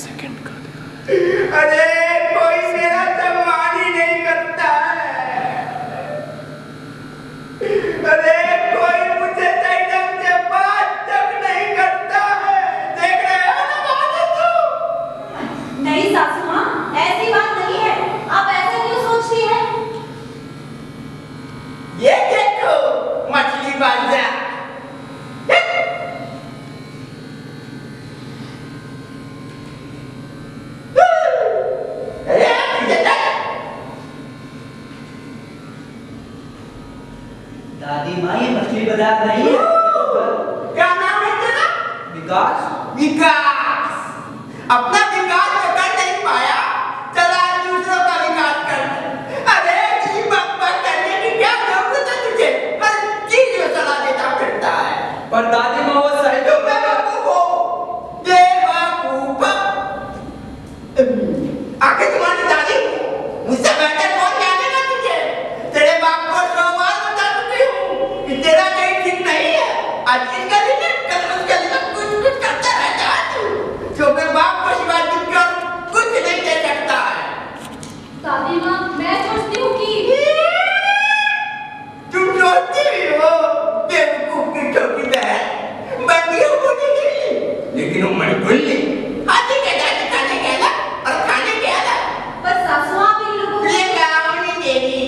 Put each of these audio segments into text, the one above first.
Second का। अरे कोई मेरा सम्मान ही नहीं करता है। अरे कोई मुझे सही ढंग से बात तक नहीं करता है। देख रहे हो ना बात तो? नहीं सासू माँ, ऐसी बात नहीं है। आप ऐसा क्यों सोचती हैं? ये देखो मछली बाजा। दादी माँ, ये मछली बाजार नहीं है। क्या नाम है तेरा? विकास। विकास। अपना विकास तो कर नहीं पाया, चला दूसरों का विकास कर। अरे तेरी बकवास करने की क्या जरूरत है तुझे? हर चीज में सलाह देता फिरता है। पर दादी माँ वो सही तुम बेवकूफ हो, बेवकूफ। आखिर तुम्हारी दादी मुझसे बेहतर कौन जानेगा तुझे? तेरे बाप को 100 बार बता चुकी हूँ कि तेरा कहीं ठीक नहीं है। आज इसका लिए कल उसके लिए कुछ करता रहता है तू, जो मेरे बाप को सिवाय तुझको कुछ नहीं दे सकता है। दादी माँ, मैं सोचती हूँ कि तुम सोचती हो बेवकूफ की छोटी बहन बंदियों को नहीं, लेकिन वो मणिकुल्ली हाथी के दांत खाने के अलग और खाने के अलग। पर सासू आप इन लोगों को ये गावनी देवी,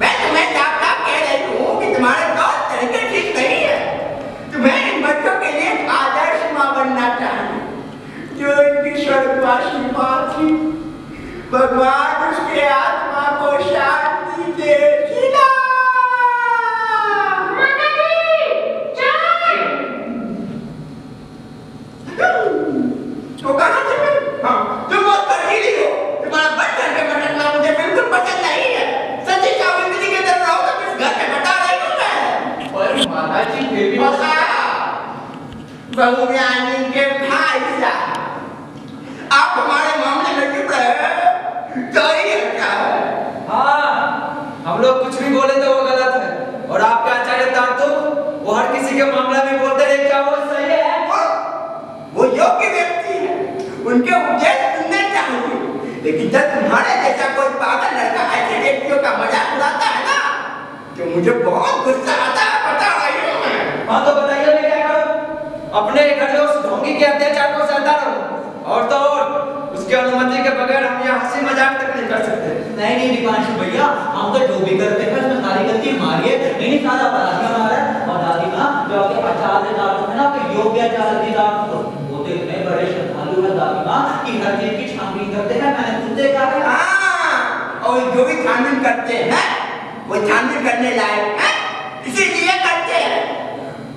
मैं तुम्हें साफ साफ कह रही हूँ कि तुम्हारे तौर तरीके ठीक नहीं है। तुम्हें इन बच्चों के लिए एक आदर्श माँ बनना चाहिए, जो इनकी स्वर्गवासी माँ थी। भगवान उसके आत्मा को शांति दे। सीधा तो कहाँ से मैं? हाँ, तुम बहुत फर्जीली हो। तुम्हारा बच करके भटकना मुझे बिल्कुल पसंद नहीं है। सच्ची सावित्री के तरह रहो तो इस घर में बता रही हूँ मैं। पर माता जी फिर भी बहुरानी के भाई साहब, आप हमारे मामले में चुप रहे तो ही अच्छा है। हाँ, हम लोग कुछ भी बोले तो वो गलत है, और आपके आचार्य तांतु वो हर किसी के मामले में बोलते रहे, क्या वो सही है? वो योग्य व्यक्ति है, उनके उपदेश सुनने चाहिए। लेकिन जब तुम्हारे जैसा कोई पागल लड़का ऐसे व्यक्तियों का मजाक उड़ाता है ना, तो मुझे बहुत गुस्सा आता है, बता रही हूँ मैं। हाँ तो बताइए मैं क्या करूँ? अपने घर में उस ढोंगी के अत्याचार को सहता रहूं, और तो और उसकी अनुमति के बगैर हम यहाँ हंसी मजाक तक नहीं कर सकते। नहीं नहीं दीपांशु भैया, हम तो जो भी करते हैं उसमें सारी गलती हमारी है, नहीं सारा अपराधी हमारा है। और दादी माँ, जो आपके आचार्य दारू है ना, आपके योग्य आचार्य दारू, वो तो इतने बड़े श्रद्धालु है दादी माँ कि हर चीज की छानबीन करते हैं। मैंने खुद देखा है। हाँ, और जो भी छानबीन करते हैं वो छानबीन करने लायक है, इसीलिए करते हैं।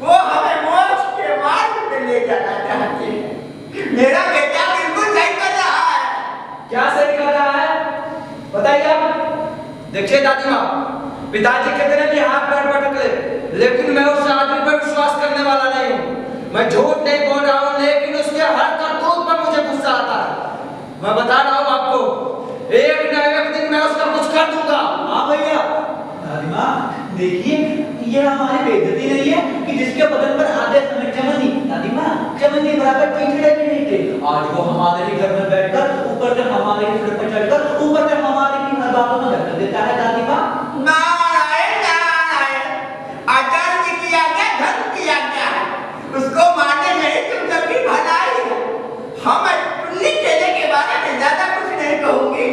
वो हमें मोक्ष के मार्ग पे ले जाना चाहते हैं। मेरा बेटा बिल्कुल सही कर रहा है। क्या सही कर रहा है बताइए आप। देखिए दादी माँ, पिताजी कितने भी हाथ पैर पटक ले, लेकिन मैं उस आदमी पर विश्वास करने वाला नहीं हूँ। मैं झूठ नहीं बोल रहा हूँ, लेकिन उसके हर करतूत पर मुझे गुस्सा आता है। मैं बता रहा हूँ आपको, एक न एक दिन मैं उसका कुछ कर दूंगा। हाँ भैया। दादी माँ देखिए, ये हमारी बेइज्जती नहीं है कि जिसके बदन पर आधे समय चमनी, दादी माँ चमनी बराबर पिछड़े भी नहीं थे, आज वो हमारे ही घर में बैठकर ऊपर से हमारे ही सिर पर चढ़कर ऊपर से हमारी ही हर बातों में धक्का देता है। दादी माँ नारायण नारायण, आचार्य जी की आज्ञा धर्म की आज्ञा है, उसको मानने में ही तुम सबकी भलाई है। हम पुण्य चेले के बारे में ज्यादा कुछ नहीं कहूंगी,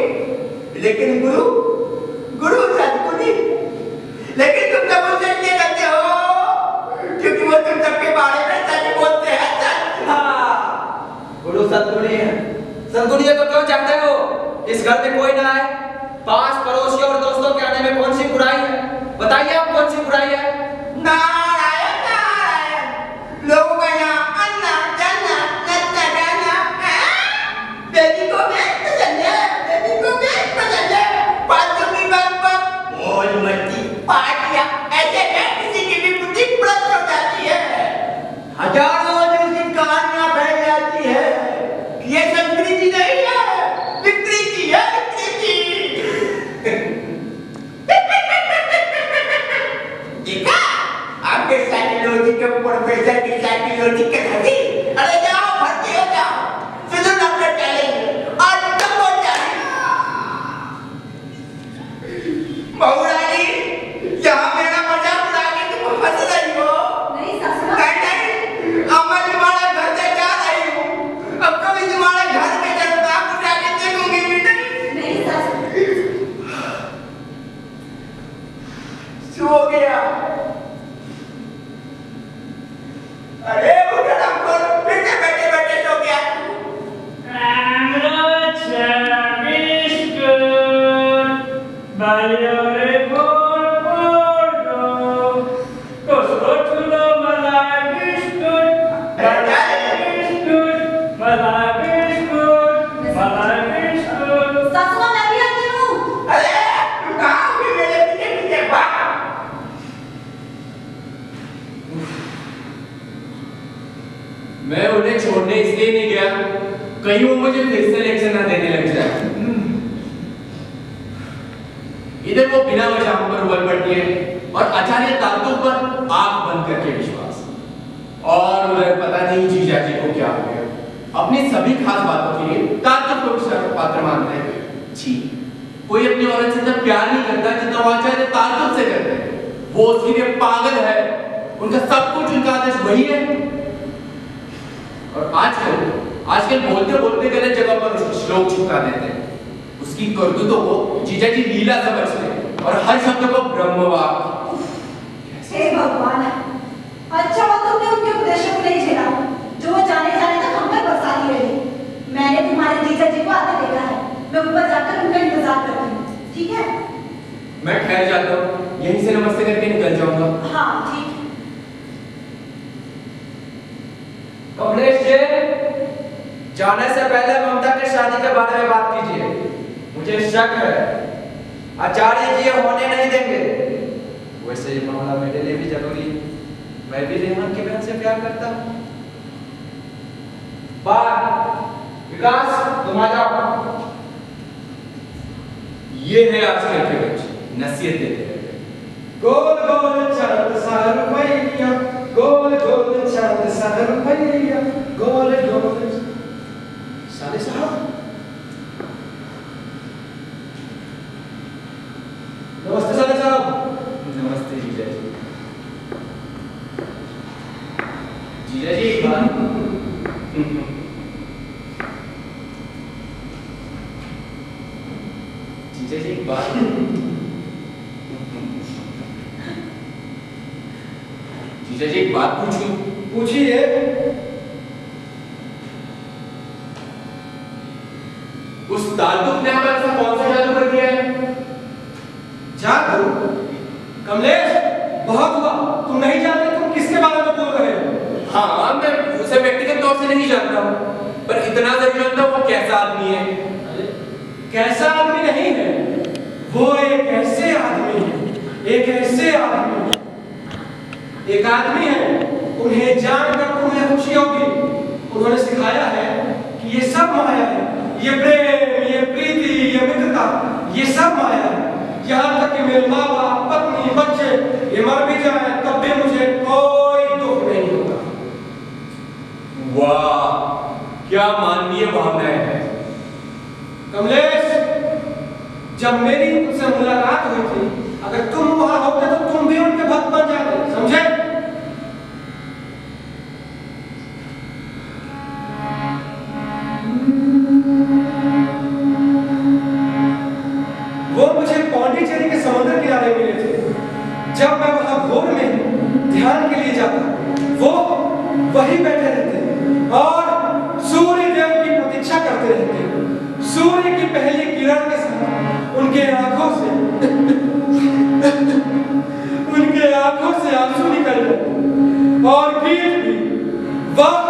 लेकिन गुरु सद्गुणी, लेकिन तुम सब उनसे इसलिए करते हो क्योंकि वो तुम सबके बारे में सच बोलते हैं। सच। हाँ, गुरु सद्गुणी है। सद्गुणी को क्यों चाहते हो? इस घर में कोई ना आए, पास पड़ोसियों और दोस्तों के आने में कौन सी बुराई है? बताइए आप, कौन सी बुराई है? नारायण नारायण, लोगों का यहाँ अन्ना जाना नचना गाना है। बेबी को बेस्ट पसंद है, बेबी को बेस्ट पसंद है। फालतू की बात पर मौज मस्ती पार्टियां, ऐसे में किसी की भी बुद्धि भ्रष्ट हो जाती है। हजारों दूसरी कहानियां फैल जाती है कि ये संस्कृति नहीं है, विकृति है, विकृति। कहीं वो मुझे फिर से लेक्चर ना देने लग जाए। इधर वो बिना वजह हम पर उबल पड़ती है और आचार्य तारतों पर आंख बंद करके विश्वास, और उधर पता नहीं जीजा जी को क्या हो गया, अपनी सभी खास बातों के लिए तारतों को भी पात्र मानते हैं। जी, कोई अपनी औरत से इतना प्यार नहीं करता जितना वो आचार्य तारतों से करते हैं। वो उसके लिए पागल है, उनका सब कुछ, उनका आदर्श वही है। और आजकल बोलते बोलते गलत जगह पर उसको श्लोक चिपका देते हैं। उसकी करतूतों को जीजा जी लीला समझते हैं और हर शब्द को ब्रह्मवाक्य। हे भगवान, अच्छा हुआ तुमने उनके उपदेशों को नहीं झेला जो वो जाने तक हम पर बरसाती रही। मैंने तुम्हारे जीजा जी को आते देखा है, मैं ऊपर जाकर उनका इंतजार करती हूँ, ठीक है? मैं ठहर जाता हूँ, यहीं से नमस्ते करके निकल जाऊंगा। हाँ ठीक। कमलेश जी, जाने से पहले ममता की शादी के बारे में बात कीजिए। मुझे शक है आचार्य जी ये होने नहीं देंगे। वैसे ये मामला मेरे लिए भी जरूरी है, मैं भी रेहान की बहन से प्यार करता हूँ। विकास, तुम आ जाओ। ये है आजकल के बच्चे, नसीहत देते रहते हैं। गोल गोल चांद सा रुपया, गोल गोल चांद सा रुपया, गोल गोल। साले साहब, नमस्ते साले साहब। नमस्ते जीजा जी। जीजा जी एक बात, जीजा जी एक बात, जीजा जी एक बात पूछूं? पूछिए। उस ताल्लुक ने हमारे साथ कौन सा जादू कर दिया है? जादू? कमलेश, बहुत हुआ, तुम नहीं जानते तुम किसके बारे में बोल रहे हो? हाँ, मैं उसे व्यक्तिगत तौर से नहीं जानता हूँ, पर इतना जरूर जानता हूँ वो कैसा आदमी है। कैसा आदमी नहीं है, वो एक ऐसे आदमी है, एक ऐसे आदमी है, एक आदमी है, उन्हें जानकर तुम्हें खुशी होगी। उन्होंने सिखाया है कि ये सब माया है, ये प्रेम, ये प्रीति, ये मित्रता, ये सब माया है। यहाँ तक कि मेरे माँ बाप, पत्नी, बच्चे ये मर भी जाए तब भी मुझे कोई दुख नहीं होगा। वाह, क्या मानवीय भावनाएं हैं। कमलेश, जब मेरी उनसे मुलाकात हुई थी, अगर तुम वहां होते तो तुम भी उनके भक्त बन जाते, समझे? वो मुझे पौंडीचेरी के समुद्र किनारे मिले थे। जब मैं वहां भोर में ध्यान के लिए जाता, वो वहीं बैठे रहते और सूर्य देव की प्रतीक्षा करते रहते। सूर्य की पहली किरण के साथ उनके आंखों से आंसू निकल जाते और गीत भी, वाह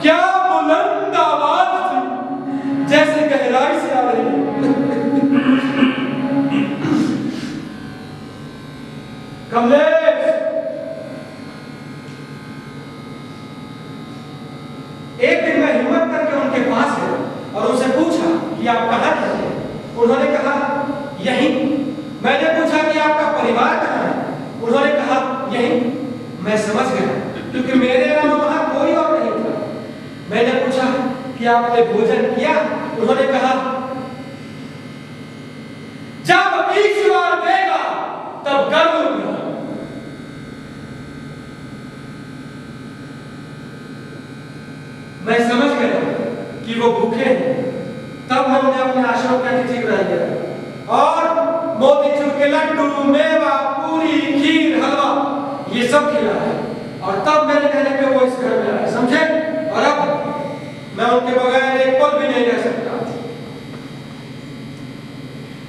क्या बुलंद आवाज थी, जैसे गहराई से आ रही है। कमलेश, एक दिन मैं हिम्मत करके उनके पास गया और उनसे पूछा कि आप कहाँ रहते हैं? उन्होंने कहा यहीं। मैंने पूछा कि आपका परिवार कहाँ है? उन्होंने कहा यहीं। मैं समझ गया क्योंकि मेरे अलावा वहां कोई और नहीं था। मैंने पूछा कि आपने भोजन किया? उन्होंने कहा जब ईश्वर देगा तब गर्व होगा। मैं समझ गया कि वो भूखे हैं। तब मैं उन्हें अपने आश्रम का ठीक रह गया और मोतीचूर के लड्डू, मेवा, पूरी, खीर, हलवा ये सब खिलाया और तब मेरे कहने पे वो इस घर में आए, समझे? और अब मैं उनके बगैर एक पल भी नहीं रह सकता।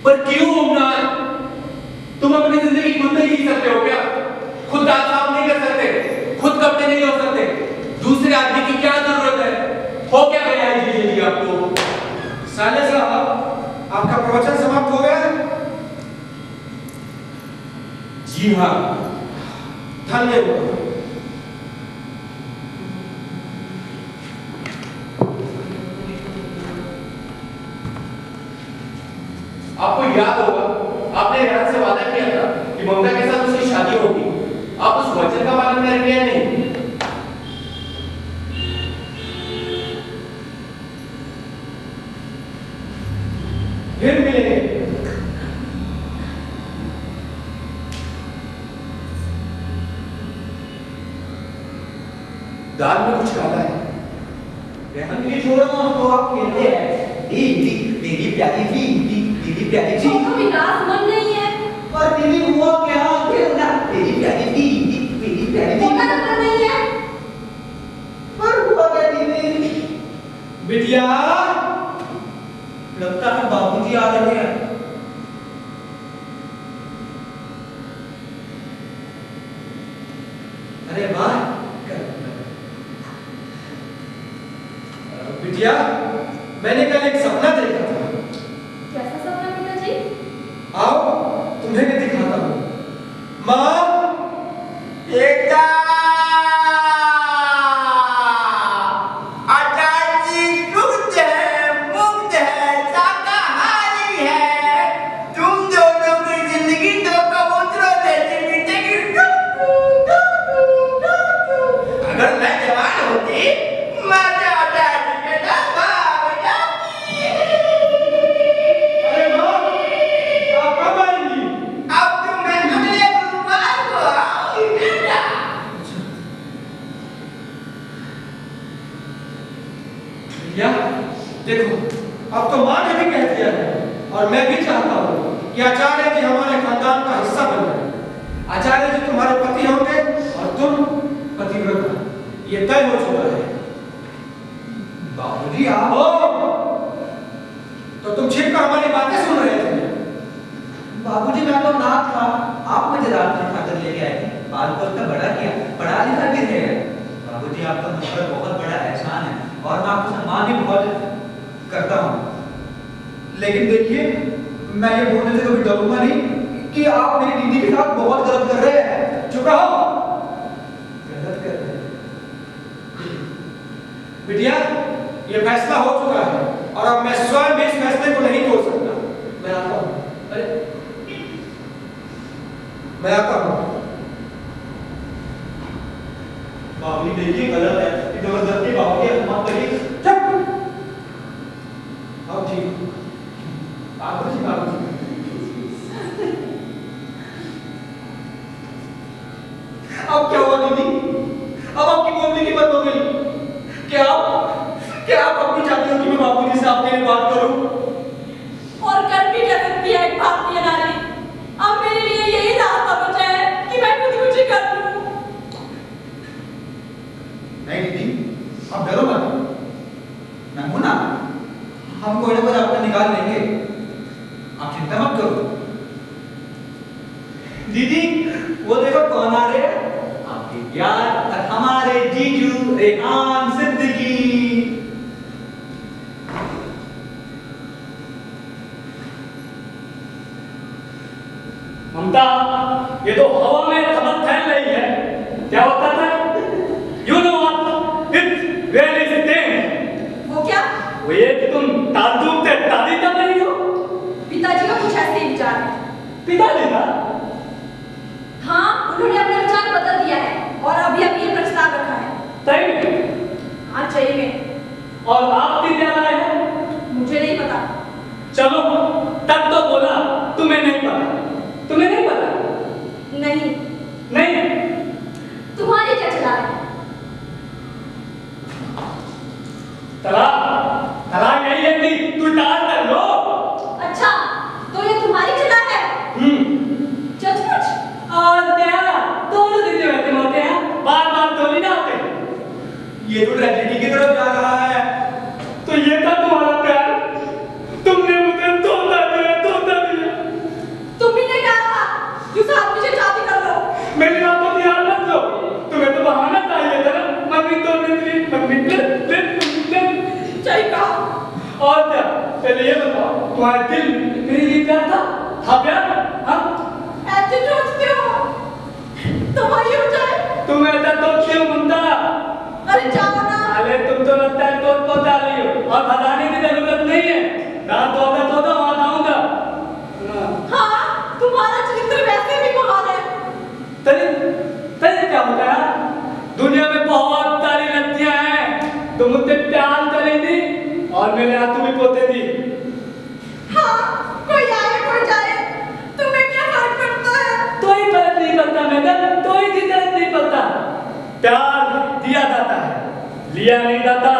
पर क्यों उमरान? तुम अपनी जिंदगी खुद नहीं जी सकते हो क्या? खुद दांत साफ नहीं कर सकते, खुद कपड़े नहीं धो सकते, दूसरे आदमी की क्या जरूरत है? हो क्या गया है जी आपको? साले साहब, आपका प्रवचन समाप्त हो गया? जी हाँ। धन्यवाद। आपको याद होगा, आपने रेहान से वादा किया था कि ममता के साथ उसकी शादी होगी। आप उस वचन का पालन करेंगे या नहीं? फिर मिलेंगे। दाल में कुछ काला है। रेहान ये छोड़ो ना, तो आप खेलते हैं। दीदी मेरी प्यारी दीदी, मेरी प्यारी तो दीदी। विकास मन नहीं है। और दीदी हुआ क्या? खेलना मेरी प्यारी दीदी, मेरी प्यारी होना दीदी। तो नहीं है। पर हुआ क्या दीदी? बिटिया, लगता है बाबूजी आ रहे हैं। अरे वाह। बिटिया, मैंने कल एक सपना देखा था। कैसा सपना पिताजी? आओ तुम्हें मैं दिखाता हूँ। माँ, बेटा आचार्य जी शुद्ध है, मुक्त है, शाकाहारी है। तुम दोनों की जिंदगी तो कबूतरों जैसी बीतेगी। अगर मैं जवान होती, मैं तो आचार्य जी के साथ भाग जाती। अरे माँ, आप कब आएंगी? अब तो मैं अगले गुरुवार को आऊंगी बेटा। बिटिया, देखो, अब तो माँ ने भी कह दिया है और मैं भी चाहता हूँ कि आचार्य जी हमारे खानदान का हिस्सा बन जाए। आचार्य जी तुम्हारे पति होंगे और तुम पतिव्रता। ये तय हो चुका है। बाबूजी आप ओ, तो तुम छिप कर हमारी बातें सुन रहे थे। बाबूजी मैं तो ना था, आप मुझे रात में उठाकर लेके आए थे। बाल को उसका बड़ा किया, पढ़ा लिखा भी है। बाबूजी आपका मुझ पर बहुत बड़ा एहसान है और मैं आपको सम्मान भी बहुत करता हूँ। लेकिन देखिए, मैं ये बोलने से कभी डरूंगा नहीं कि आप मेरी दीदी के साथ बहुत गलत कर रहे हैं। चुप रहो। गलत कर रहे हैं। बिटिया, ये फैसला हो चुका है और अब मैं स्वयं भी इस फैसले को नहीं तोड़ सकता। मैं आता हूँ। अरे, मैं आता हूँ। बाबूजी देखिए गलत है, जबरदस्ती बाबूजी मत करिए। चुप। अब ठीक। बाबूजी, बाबूजी। अब क्या हुआ दीदी? अब आपकी बोलने की बात हो गई। क्या आप अपनी चाहती हो कि मैं बाबूजी से आपके लिए बात करूं? और कर भी क्या सकती है एक भारतीय नारी? अब मेरे लिए यही रास्ता बचा है कि मैं खुदकुशी कर लूं। नहीं दीदी, आप डरो मत। मैं हूं ना, हम कोई ना कोई रास्ता निकाल लेंगे। आप चिंता मत करो। दीदी, वो देखो कौन आ रहे हैं? आपके प्यार और हमारे जीजू रेहान सिद्दीकी। ममता, ये तो हवा में खबर फैल रही है। क्या होता था? You know what? It's really strange. वो क्या? वो ये कि तुम ताल्लुक से शादी कर रही हो? पिताजी का कुछ ऐसे ही विचार है। पिताजी का? हाँ, उन्होंने अपना विचार बदल दिया है और अभी ये प्रस्ताव रखा है। सही में? हाँ, सही में। और आप भी क्या लाए हैं? मुझे नहीं पता। चलो, तब तो बोला तुम्हें नहीं पता। तुम्हें नहीं पता? नहीं। नहीं? तुम्हारी क्या चला है? तलाक यही है कि तू इताअत कर लो। अच्छा, तो ये तुम्हारी चला है? सचमुच? और क्या? दोनों दिन जो बैठे होते हैं, बार-बार तो नहीं आते। ये तो ट्रेजेडी की तरफ जा रहा है। तो ये था तुम्हारा प्यार। तुमने मुझे धोखा दिया, धोखा दिया। तुमने कहा था कि उस आदमी से शादी कर लो। मेरी बात को ध्यान मत दो। तुम्हें तो बहाना चाहिए था ना। मम्मी तो नहीं, मम्मी ले। सही कहा। और क्या? पहले ये बताओ, तुम्हारे दिल मेरे लिए प्यार था? हाँ प्यार? हाँ? ऐसे सोचते हो? तो वही हो जाए। तुम ऐसा तो क्यों ममता? अरे जाओ ना। अरे तुम तो लगता है तो पहुंचा रही हो और खजाने की जरूरत नहीं है। रात होगा तो वहां आऊंगा। तेरे क्या होता है? दुनिया में बहुत सारी लड़कियां हैं, तुम मुझसे प्यार करेंगी और मेरे हाथ तुम्हें पोते दी। हाँ, कोई आए कोई जाए, तुम्हें क्या फर्क पड़ता है? तो ही फर्क नहीं पड़ता मैडम, तो ही फर्क नहीं पड़ता। प्यार दिया जाता है, लिया नहीं जाता।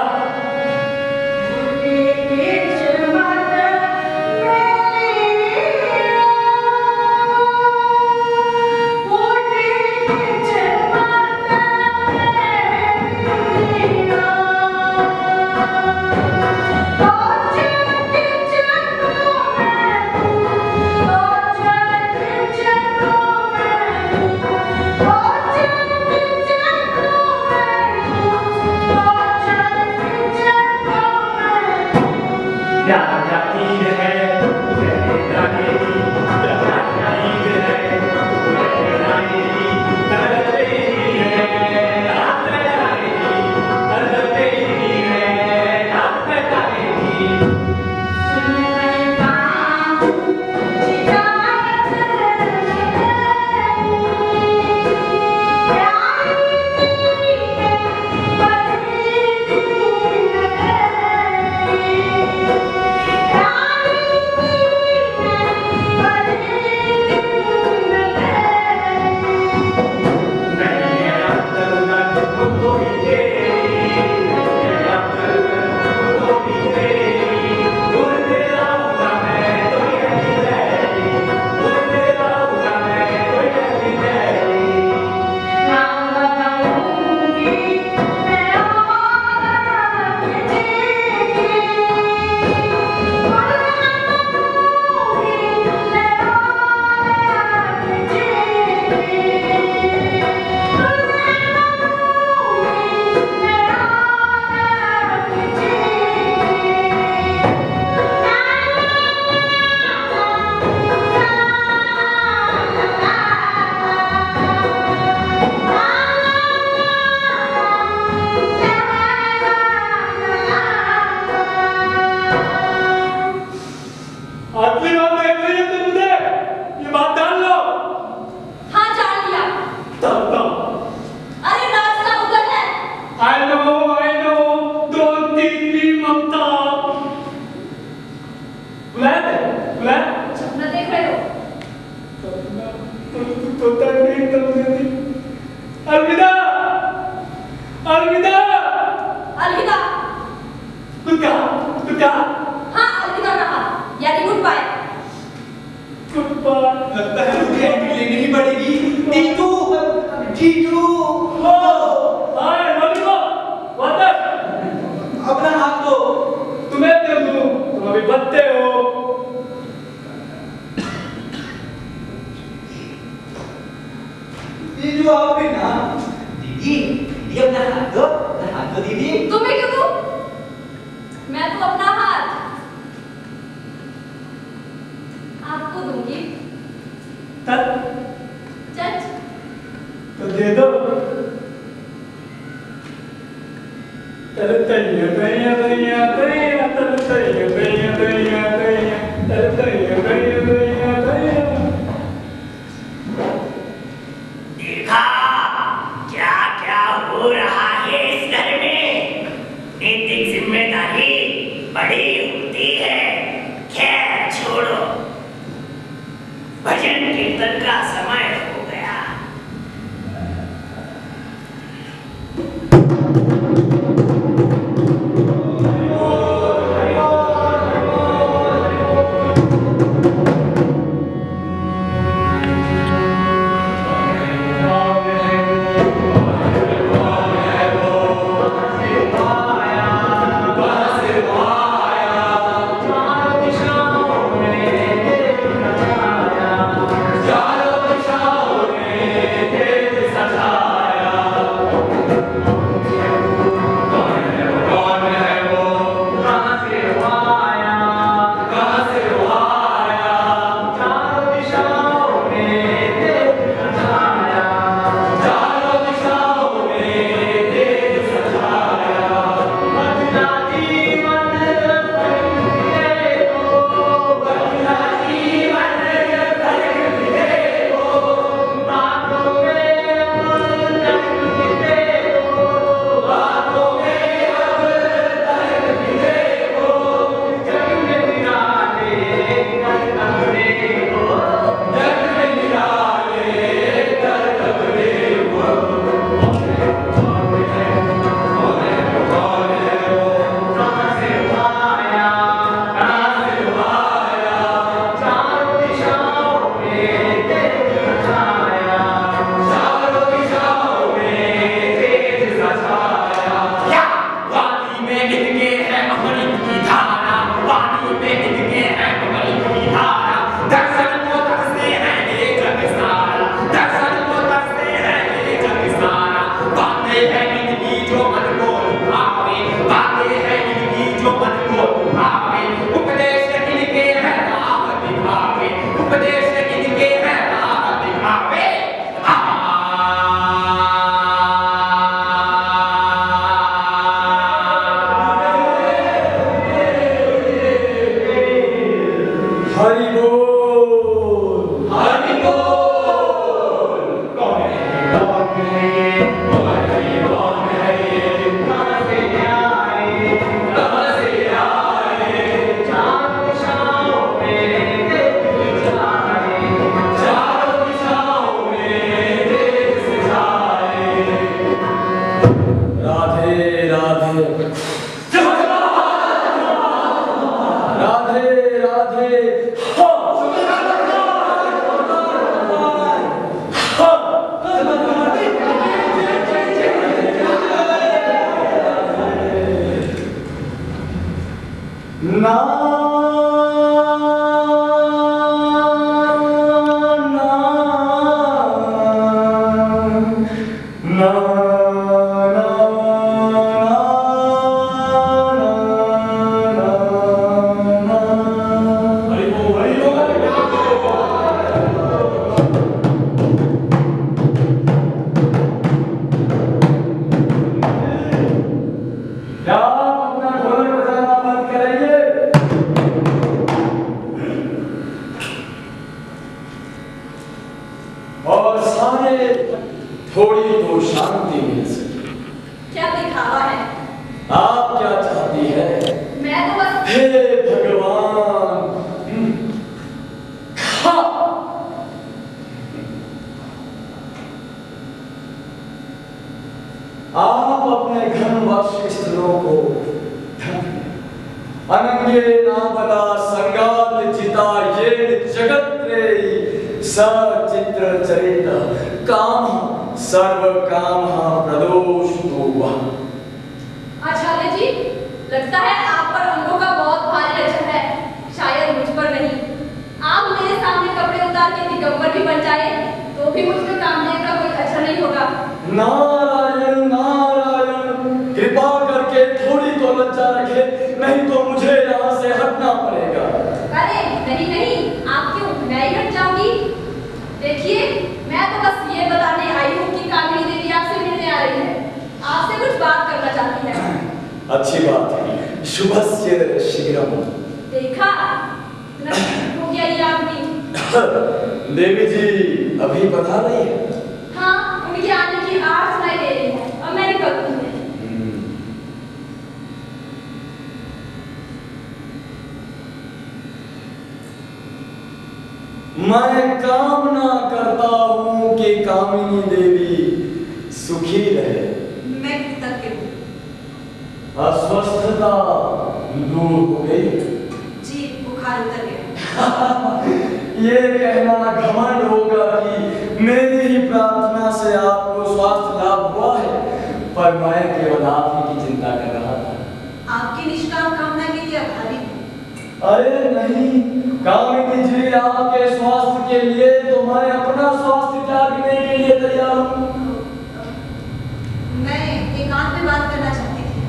अलविदा अलविदा अलविदा। कुछ कहा? हाँ, अलविदा कहा, यानी गुड बाय। Good bye. लगता है मुझे एंट्री लेनी ही पड़ेगी। टीटू टीटू हो हाय मलिको वाटर अपना हाथ दो। तुम्हें दे दूं, तुम अभी बच्चे हो। ये जो आप भी ना दीदी दीदी अपना हाथ दो दीदी। तुम्हें क्यों दूं? मैं तो अपना हाथ आपको दूंगी। जज तो दे दो। तल तैया तैया तैया तैया तल तैया तैया तैया तैया तल तैया तैया तैया तैया। देखा क्या क्या हो रहा है इस घर में। नैतिक जिम्मेदारी बड़ी होती है। खैर छोड़ो, भजन कीर्तन का समय हो गया। चारों दिशाओं ना थोड़ी तो शांति मिल सके। क्या दिखावा है? आप क्या चाहती है? मैं तो बस हे भगवान, खा। आप अपने घन वक्ष स्थलों को अनंगे नाबला संगात चिता ये जगत रे सचित्र चरित काम सर्व काम प्रदोष तो आचार्य जी, लगता है आप पर अंगों का बहुत भारी असर है, शायद मुझ पर नहीं। आप मेरे सामने कपड़े उतार के दिगंबर भी बन जाए तो भी मुझ पर कामदेव का कोई असर नहीं होगा। नारायण नारायण, कृपा करके थोड़ी तो लज्जा रखे, नहीं तो मुझे यहाँ से हटना पड़ेगा। अरे नहीं नहीं, आप क्यों, मैं ही हट जाऊंगी। देखिए, मैं तो बस ये बताने आई हूँ कि कामिनी देवी आपसे मिलने आ रही है, आपसे कुछ बात करना चाहती है। अच्छी बात है, शुभस्य शीघ्रम। देखा हो गया ये आदमी। देवी जी अभी पता नहीं है? हाँ, उनके आने की आवाज सुनाई दे रही है और मैं निकलती हूँ। मैं कामना करता हूँ कि कामिनी देवी सुखी रहे। मैं कृतज्ञ हूँ। अस्वस्थता दूर हो गई? जी, बुखार उतर गया। ये कहना घमंड होगा कि मेरी ही प्रार्थना से आपको स्वास्थ्य लाभ हुआ है, पर मैं केवल आप ही की चिंता कर रहा था। आपकी निष्काम कामना के लिए आभारी हूँ। अरे नहीं कामिनी जी, आपके स्वास्थ्य के लिए तो मैं अपना स्वास्थ्य त्यागने के लिए तैयार हूँ। मैं एकांत में बात करना चाहती थी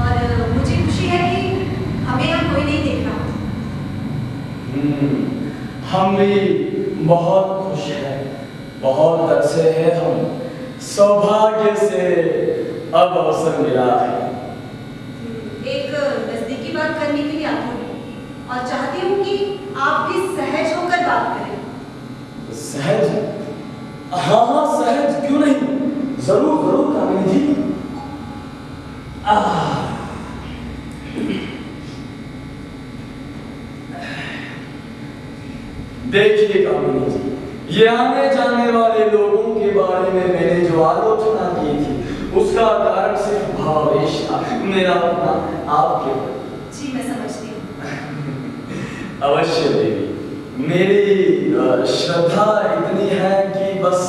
और मुझे खुशी है कि हमें यहाँ कोई नहीं देख रहा। हम भी बहुत खुश हैं, बहुत अच्छे हैं हम। सौभाग्य से अब अवसर मिला है। एक नजदीकी बात करने के लिए आती हूँ और चाहती हूँ कि आप भी सहज होकर बात करें। सहज? हाँ हाँ सहज क्यों नहीं, जरूर जरूर कामिनी जी। देखिए कामिनी जी, ये आने जाने वाले लोगों के बारे में मैंने जो आलोचना की थी, उसका कारण सिर्फ भावेश था, मेरा अपना आपके ऊपर। जी मैं समझती हूँ। अवश्य देवी, मेरी श्रद्धा इतनी है कि बस।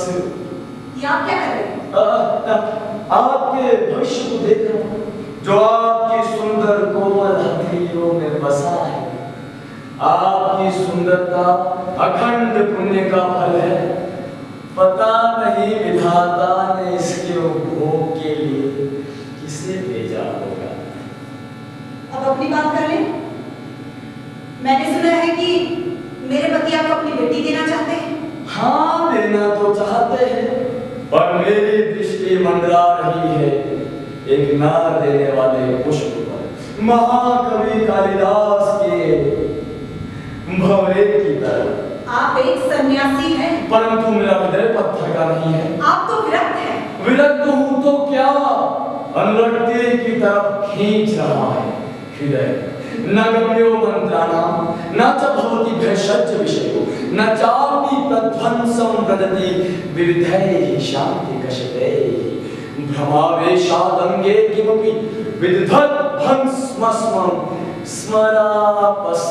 ये आप क्या कर रहे हैं? आपके भविष्य को देख रहा हूँ, जो आपकी सुंदर कोमल हथेलियों में बसा है। आपकी सुंदरता अखंड पुण्य का फल है। पता नहीं विधाता ने इसके उपभोग के लिए किसे भेजा होगा। अब अपनी बात कर लें। मैंने सुना है कि मेरे पति आपको अपनी बेटी देना चाहते हैं। हाँ देना तो चाहते हैं, पर मेरी दृष्टि मंडरा रही है एक नार देने वाले पुष्प पर, महाकवि कालिदास के भंवरे की तरह। आप एक सन्यासी हैं, परंतु मेरा हृदय पत्थर का नहीं है। आप तो विरक्त हैं। विरक्त हूं तो क्या, अनुरक्ति की तरफ खींच रहा है हृदय। न गम्यो मंत्राणाम न च भवति भेषज विषयो न चापि प्रध्वंसं वदति विविधैः शान्ति कषते भ्रमावेशादंगे किमपि विदधत् भस्मस्मं स्मरापस्मारोऽयं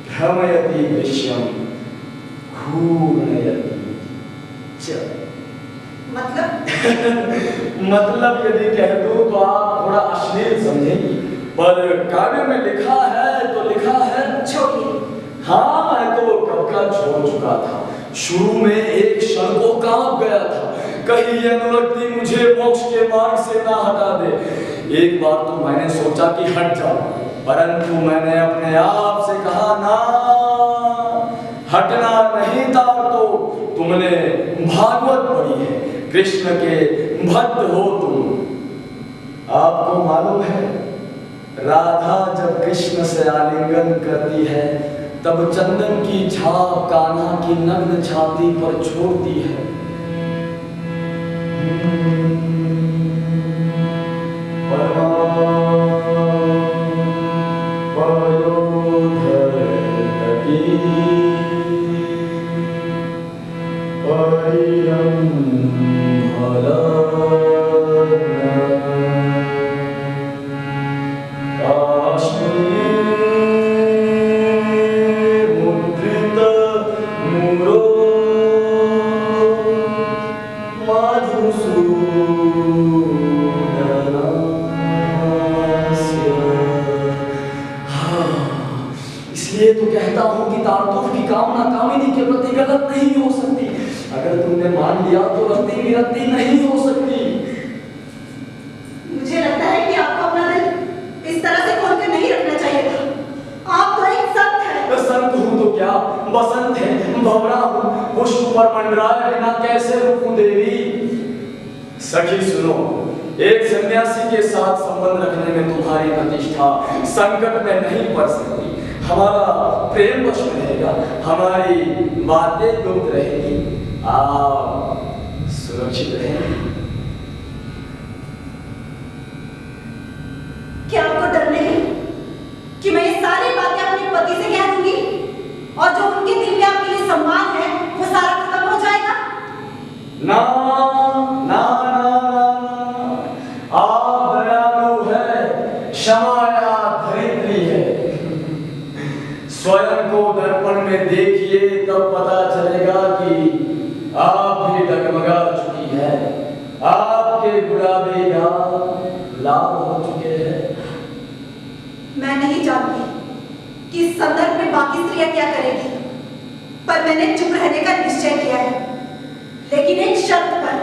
भ्रमयति दृश्यं घूर्णयति च। मतलब मतलब यदि कह दूं तो आप थोड़ा अश्लील समझेंगी, पर काव्य में लिखा है तो लिखा है। छोड़िए। हाँ, मैं तो कब का छोड़ चुका था। शुरू में एक क्षण को कांप गया था, कहीं ये अनुरक्ति मुझे मोक्ष के मार्ग से ना हटा दे। एक बार तो मैंने सोचा कि हट जाओ, परंतु मैंने अपने आप से कहा ना, हटना नहीं था। तो तुमने भागवत पढ़ी है, कृष्ण के भक्त हो तुम। आपको मालूम है, राधा जब कृष्ण से आलिंगन करती है तब चंदन की छाप कान्हा की नग्न छाती पर छोड़ती है। इसलिए तो कहता हूं कि तारतूफ की कामना कामिनी के प्रति गलत नहीं हो सकती। अगर तुमने मान लिया तो रत्ती विरत्ती नहीं हो सकती। मुझे लगता है कि आपको अपना दिल इस तरह से खोल कर नहीं रखना चाहिए था। आप तो एक संत हैं। संत हूं तो क्या, बसंत है, भंवरा हूं, पुष्प पर मंडराए बिना कैसे रुकूं देवी। सखी सुनो, एक सन्यासी के साथ संबंध रखने में तुम्हारी प्रतिष्ठा संकट में नहीं पड़ सकती। हमारा प्रेम वश रहेगा, हमारी बातें गुप्त रहेगी, आप सुरक्षित रहेंगे। क्या आपको डर नहीं कि मैं ये सारी बातें अपने पति से कह दूंगी और जो उनके दिल में आपके लिए सम्मान है वो सारा खत्म हो जाएगा? ना ना ना, आप दयालु है, क्षमाया धरित्री है। स्वयं को दर्पण में देखिए तब पता चलेगा कि आप भी डगमगा चुकी है, आपके गुलाबी गाल लाल हो चुके हैं। मैं नहीं जानती कि इस संदर्भ में बाकी स्त्रियां क्या करेगी, पर मैंने चुप रहने का निश्चय किया है, लेकिन एक शर्त पर।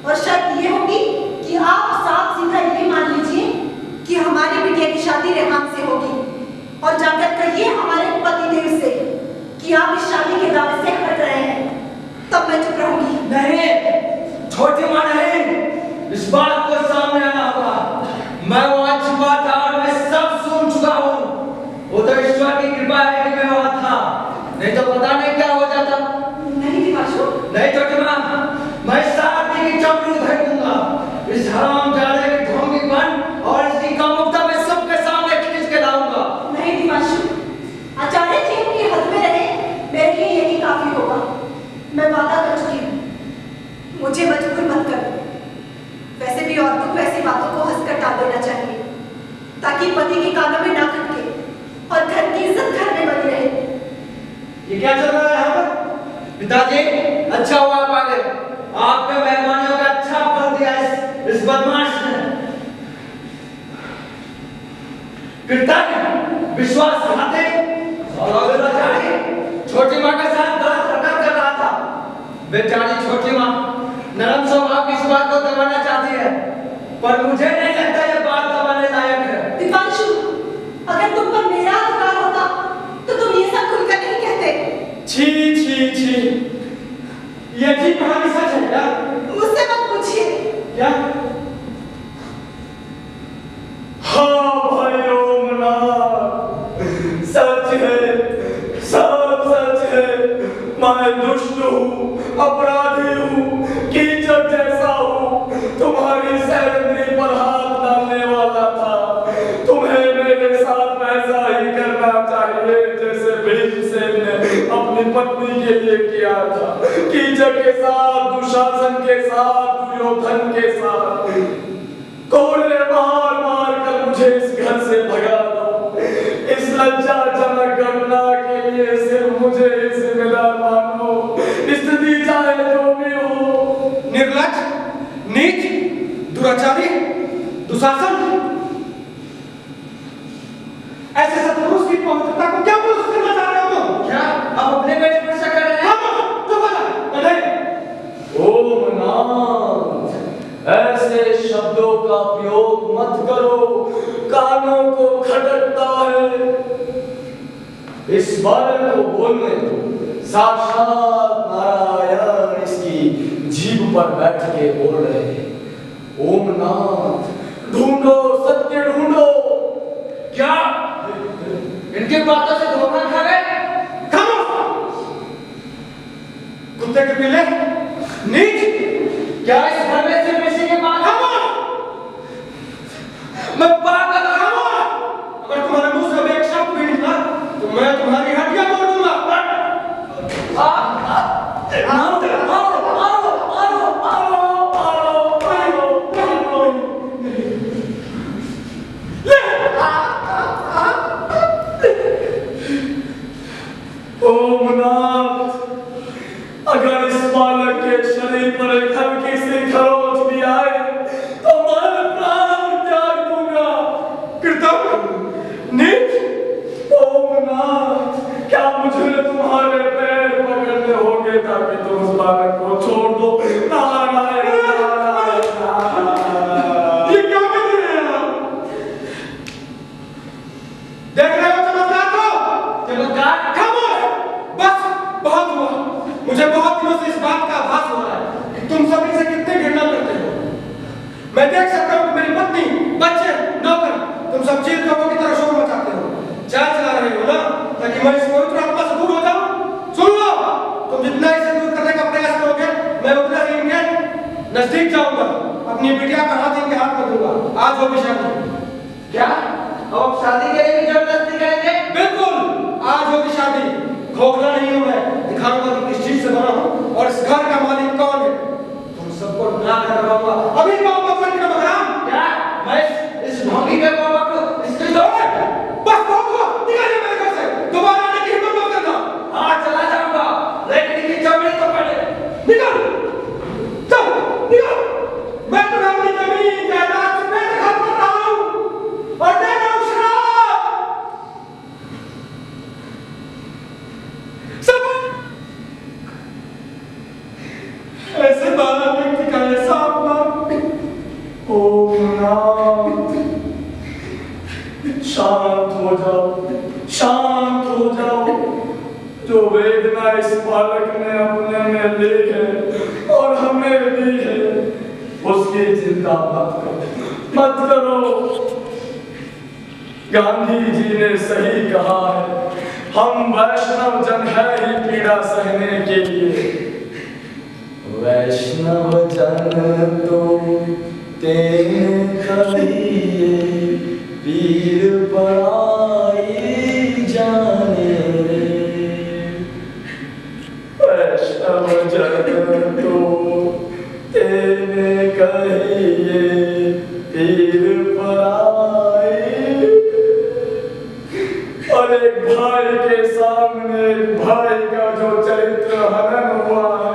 और शर्त ये होगी कि आप साफ सीधा ये मान लीजिए कि हमारी बिटिया की शादी रेहान से होगी, और जाकर कहिए हमारे पतिदेव से कि आप इस शादी के दावे से हट रहे हैं, तब मैं चुप रहूंगी। नहीं, छोटी मां नहीं, इस बात को सामने आना होगा। मैं वहां छुपा था और मैं सब सुन चुका हूँ। वो तो ईश्वर की कृपा है कि मैं वहां था, नहीं तो पता नहीं क्या हो जाता। नहीं दिवाशु, नहीं छोटी मां, मैं शादी की चौकी उधर दूंगा। इस हरामजादे की ढोंगी बन और इसकी कामुकता मैं सबके सामने खींच के लाऊंगा। नहीं दिवाशु, आचार्य जी की हद में रहे, मेरे लिए यही काफी होगा। मैं वादा कर चुकी हूँ, मुझे मजबूर मत करो। वैसे भी औरतों को ऐसी बातों को हंसकर टाल देना चाहिए, ताकि पति के कानों में ना खटके और घर की इज्जत घर में बनी रहे। ये क्या चल रहा है यहाँ पर? पिताजी, अच्छा हुआ आप आ गए। आपके मेहमानियों का अच्छा फल दिया इस बदमाश ने। पिताजी, विश्वासघाती और छोटी माँ के साथ गलत हरकत कर रहा था। बेचारी छोटी माँ नरम स्वभाव की इस बात को दबाना चाहती है, पर मुझे नहीं लगता ये बात दबाने लायक है। दीपांशु, अगर तुम पर मेरा अधिकार होता तो तुम ये सब खुलकर नहीं कहते। छी छी छी, ये भी कहानी सच है क्या? मुझसे मत पूछिए। क्या? हाँ भाइयों मना, सच है, सब सच है। मैं दुष्ट हूँ, अपराधी हूँ, कीचड़ जैसा हूँ, तुम्हारी सैरंद्री पर हाथ डालने वाला था। तुम्हें मेरे साथ वैसा ही करना चाहिए जैसे भीमसेन ने अपनी पत्नी के लिए किया था, कीचड़ के साथ, दुशासन के साथ, दुर्योधन के साथ। कोड़े मार मार कर मुझे इस घर से भगा दो। इस लज्जाजनक घटना के लिए सिर्फ मुझे जिम्मेदार मानो, स्थिति चाहे जो भी हो। निर्लज्ज, नीच, दुराचारी, दुशासन, इस बालक को बोलने दो। साक्षात नारायण इसकी जीभ पर बैठ के बोल रहे हैं। ओम नाथ, ढूंढो सत्य ढूंढो। क्या इनकी बातों से धोखा खा गए? कुत्ते के पिल्ले, नीच! क्या इस घर में सिर्फ इसी के बात? मैं पागल हूं। अगर तुम्हारे मुंह से एक शब्द भी निकला तो मैं तुम्हारी हड्डियां तोड़ दूंगा। ओम नाथ, अगर इस बालक के शरीर पर एक हल्की सी खरोंच भी आए तो मैं प्राण त्याग दूंगा। कृतज्ञ, नीच! ओम नाथ, क्या मुझे तुम्हारे पैर पकड़ने होंगे ताकि तुम उस बालक को छोड़ दो? नारायण नारायण नारायण। ये क्या कर रहे हैं आप? देख रहे हो चमत्कार को? चमत्कार? खामोश! बस, बहुत हुआ। मुझे बहुत दिनों से इस बात का आभास हो रहा है कि तुम सब इनसे कितने घृणा करते हो। मैं देख सकता हूँ कि मेरी पत्नी, बच्चे, नौकर, तुम सब चील कौवों की तरह शोर मचाते हो। चाल चला रहे हो ना, ताकि मैं इस पवित्र आत्मा से दूर हो जाऊं। सुन लो, तुम जितना इसे दूर करने का प्रयास करोगे, मैं उतना ही इनके नजदीक जाऊंगा। अपनी बिटिया का हाथ इनके हाथ में दूंगा। आज होगी शादी। क्या अब शादी के लिए भी जबरदस्ती करेंगे? बिल्कुल, आज होगी शादी। खोखला नहीं हूं मैं, दिखाऊंगा कि किस चीज से बना हूं और इस घर का मालिक कौन है। तुम सबको ना करवाऊंगा। अभी पाऊंगा बन का बकराम। क्या मैं इस ढोंगी के बाबा को इसके दो? बस बहुत हुआ, निकलिए मेरे घर से। दोबारा आने की हिम्मत मत करना। हाँ, चला जाऊंगा, लेकिन इनकी जमीन तो पड़े। निकल, चल, निकल। मैं तुम्हें अपनी जमीन जायदाद से बेदखल कर रहा हूं और दे रहा हूं शराब। सब ऐसे बाला व्यक्ति का ऐसा अपमान। ओम नाथ, शांत हो जाओ, शांत हो जाओ। जो वेदना इस बालक ने अपने में ली है और हमें दी है, उसकी चिंता मत करो, मत करो। गांधी जी ने सही कहा है, हम वैष्णव जन है ही पीड़ा सहने के लिए। वैष्णव जन तो तेने कहिए, पीर पराई जाने रे। वैष्णव जन तो तेने कहिए, पीर पराई। और एक भाई के सामने एक भाई का जो चरित्र हनन हुआ है,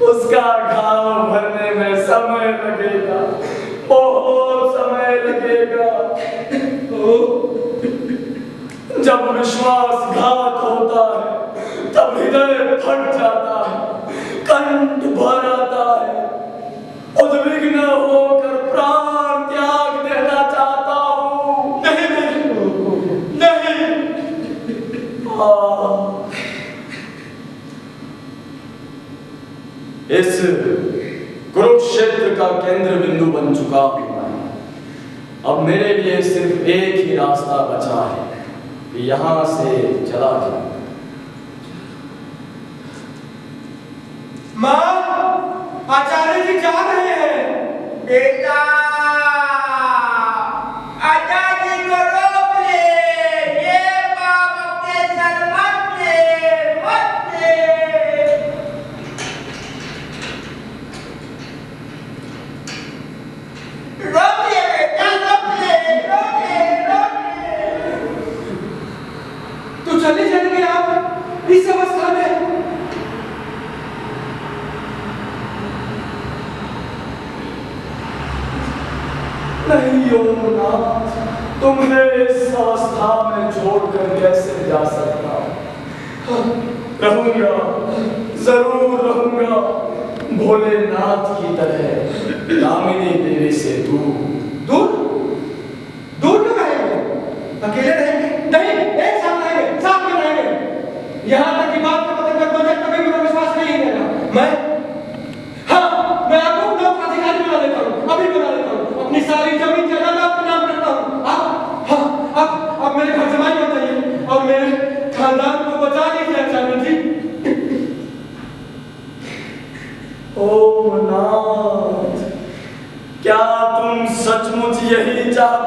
उसका घाव भरने में समय लगेगा, बहुत समय लगेगा। जब विश्वासघात होता है तब हृदय फट जाता है, कंठ भर आता है। उद्विग्न होकर प्राण त्याग देना चाहता हूँ। नहीं, नहीं, इस कुरुक्षेत्र का केंद्र बिंदु बन चुका हूं मैं। अब मेरे लिए सिर्फ एक ही रास्ता बचा है कि यहां से चला जाऊं। माँ, आचार्य जी जा रहे हैं। बेटा, आचार्य को रोक ले। ये पाप अपने सर मत ले, मत ले। रोक ले बेटा, रोक ले, रोक ले, रोक ले। तो चले जाएंगे आप इस अवस्था में? नहीं ओमनाथ, तुम्हें इस अवस्था में छोड़कर कैसे जा सकता हूं? रहूंगा, जरूर रहूंगा, भोलेनाथ की तरह दामिनी देवी से दूर। दूर? दूर क्यों रहेंगे? अकेले रहेंगे? नहीं, एक साथ रहेंगे।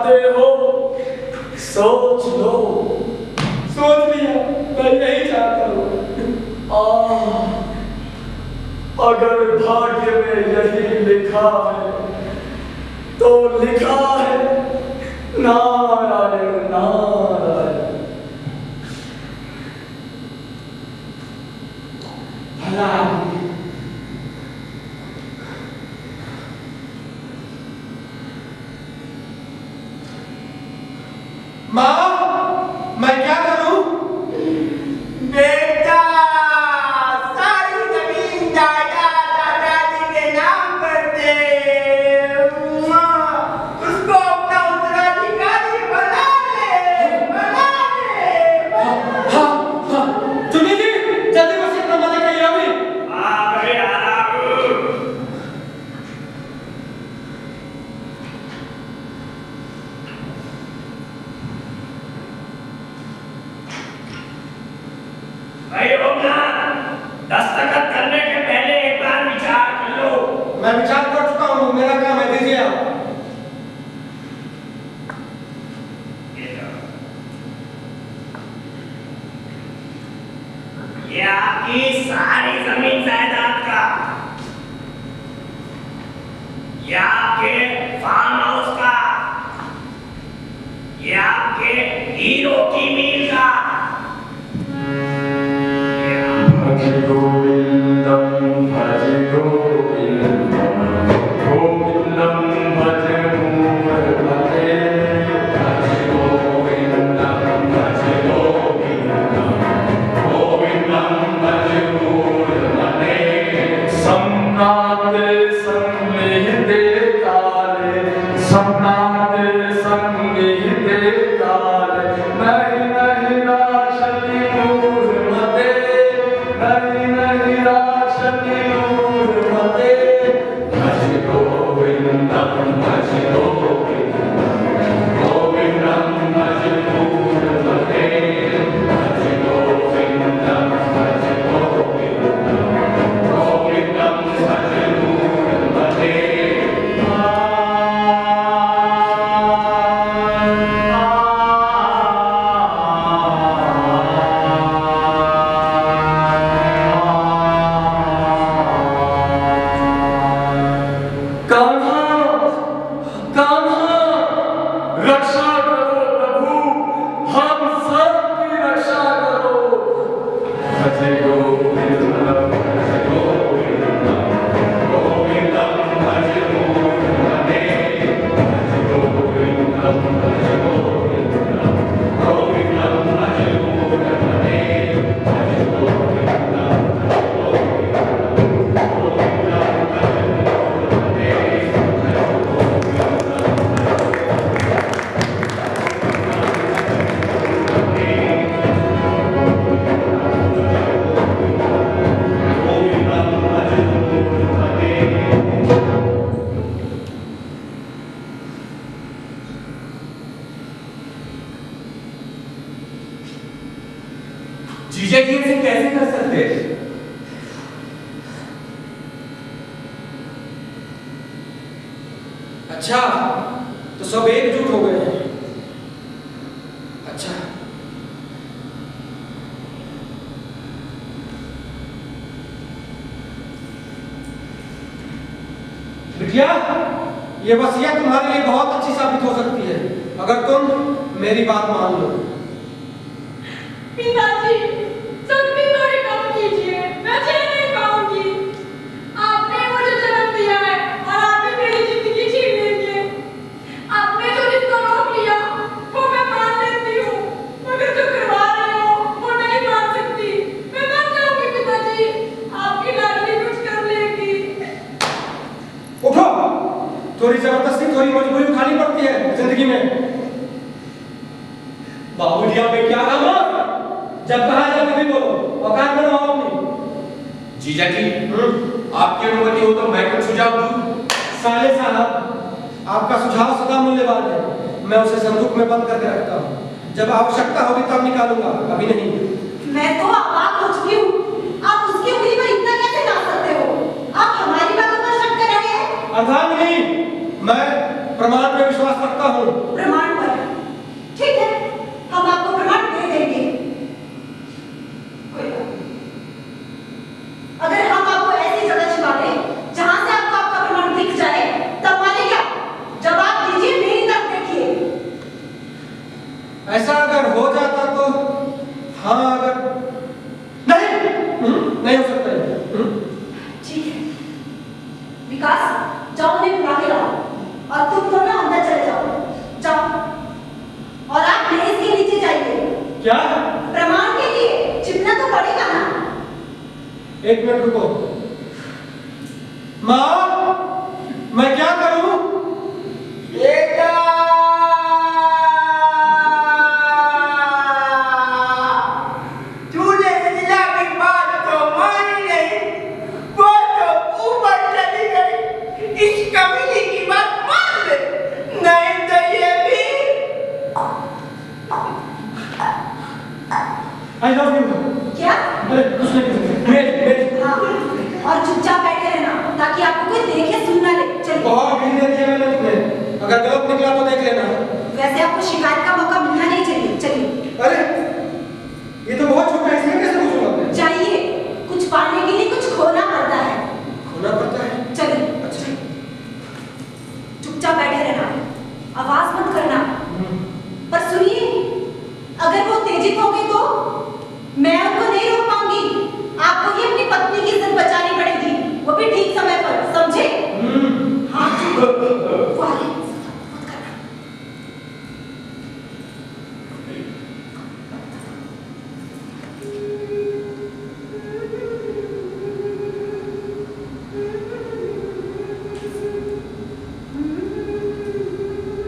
चाहते हो सोच लो। सोच लिया, मैं यही चाहता हूँ। अगर भाग्य में यही लिखा है तो लिखा है। नारायण नारायण। भला आदमी। माँ, मैं क्या करूं? बेटा, सारी जमीन जायदाद दादाजी के नाम कर दे। उसको अपना उत्तराधिकारी बना ले, बना ले। हाँ, हाँ, चुनी जी, जल्दी वसीयतनामा लिखिए अभी। दस्तखत करने के पहले एक बार विचार कर लो। मैं विचार कर चुका हूँ, मेरा काम है, दीजिए आप। ये आपकी सारी जमीन जायदाद का, ये आपके फार्म हाउस का, ये आपके हीरो की मील का। भज गोविंदम भज गोविंदम गोविंदम भज मूढ़मते। भज गोविंदम भज गोविंदम गोविंदम भज मूढ़मते। सम्राट संविहिते काले, सम्राट संविहिते काले। नहीं नहीं राशति मूढ़मते, नहीं नहीं राशति मूढ़मते। भज गोविंदम भज गोविंदम गोविंदम भज मूढ़मते। भज गोविंदम भज गोविंदम गोविंदम भज मूढ़मते। रक्षा करो प्रभु, हम सबकी रक्षा करो। भज गोविंदम भज गोविंदम गोविंदम भज मूढ़मते। भज गोविंदम भज गोविंदम गोविंदम भज मूढ़मते। भज गोविंदम भज गोविंदम गोविंदम भज मूढ़मते। जीजा जी ऐसे कैसे कर सकते हैं? अच्छा, तो सब एकजुट हो गए हैं। अच्छा, बिटिया, ये वसीयत तुम्हारे लिए बहुत अच्छी साबित हो सकती है अगर तुम मेरी बात मान लो। पिताजी, सख्ती थोड़ी कम कीजिए, मैं झेल नहीं पाऊंगी। आपने मुझे जन्म दिया है और आप ही मेरी जिंदगी छीन लेंगे। आपने जो रिश्ता रोक लिया, वो मैं मान लेती हूँ, मगर जो करवा रहे हो, वो नहीं मान सकती। मैं मर जाऊंगी पिताजी, आपकी लाडली कुछ कर लेगी। उठो, थोड़ी जबरदस्ती, थोड़ी मजबूरी उठानी पड़ती है जिंदगी में। बाबूजी, आप क्या काम है? जब कहा जाए तभी बोलो, औकात में रहो अपनी। जीजा जी, आपकी अनुमति हो तो मैं कुछ सुझाव दूं। साले साहब, आपका सुझाव सदा मूल्यवान है। मैं उसे संदूक में बंद करके रखता हूँ। जब आवश्यकता होगी तब निकालूंगा, अभी नहीं। मैं तो अवाक हो चुकी हूँ। आप उसकी उंगली पर इतना कैसे डाल सकते हो? आप हमारी बातों पर शक कर रहे हैं? अर्धांगिनी, मैं प्रमाण पे विश्वास रखता हूँ। प्रमाण पर? ठीक है, हम आपको प्रमाण दे देंगे। कोई बात नहीं। अगर हम आपको ऐसी जगह छिपा दें जहां से आपको आपका प्रमाण दिख जाए, तब माने क्या? जवाब दीजिए, मेरी तरफ देखिए। ऐसा अगर हो जाता तो हाँ, अगर नहीं नहीं हो सकता है। ठीक है विकास, जाओ उन्हें बुला के लाओ और तुम दोनों अंदर चले जाओ। जाओ और आप मेज के नीचे जाइए। क्या? प्रमाण के लिए छिपना तो पड़ेगा ना। एक मिनट रुको। माँ, मैं क्या करूं? बेटा तूने लीला की बात तो मानी नहीं, वो तो ऊपर चली गई। इस कमीनी की बात मान ले, नहीं तो ये भी। I love you. क्या? अरे कुछ नहीं। हाँ, और चुपचाप बैठे रहना ताकि आपको कोई देखे सुन ना ले। चलिए। बहुत ढील दे दिया मैंने तुम्हें, अगर गलत निकला तो देख लेना। वैसे आपको शिकायत का मौका मिलना नहीं चाहिए। चलिए। अरे ये तो बहुत छोटा है, इसमें कैसे पूछूंगा मैं? चाहिए, कुछ पाने के लिए कुछ खोना पड़ता है। खोना पड़ता है? चलिए। अच्छा। चुपचाप बैठे रहना, आवाज मत करना। पर सुनिए, अगर वो उत्तेजित हो गए तो मैं उनको नहीं रोक पाऊंगी। आपको ही अपनी पत्नी की इज्जत बचानी पड़ेगी, वो भी ठीक समय पर, समझे? हाँ वो आ रहे हैं, मत करना।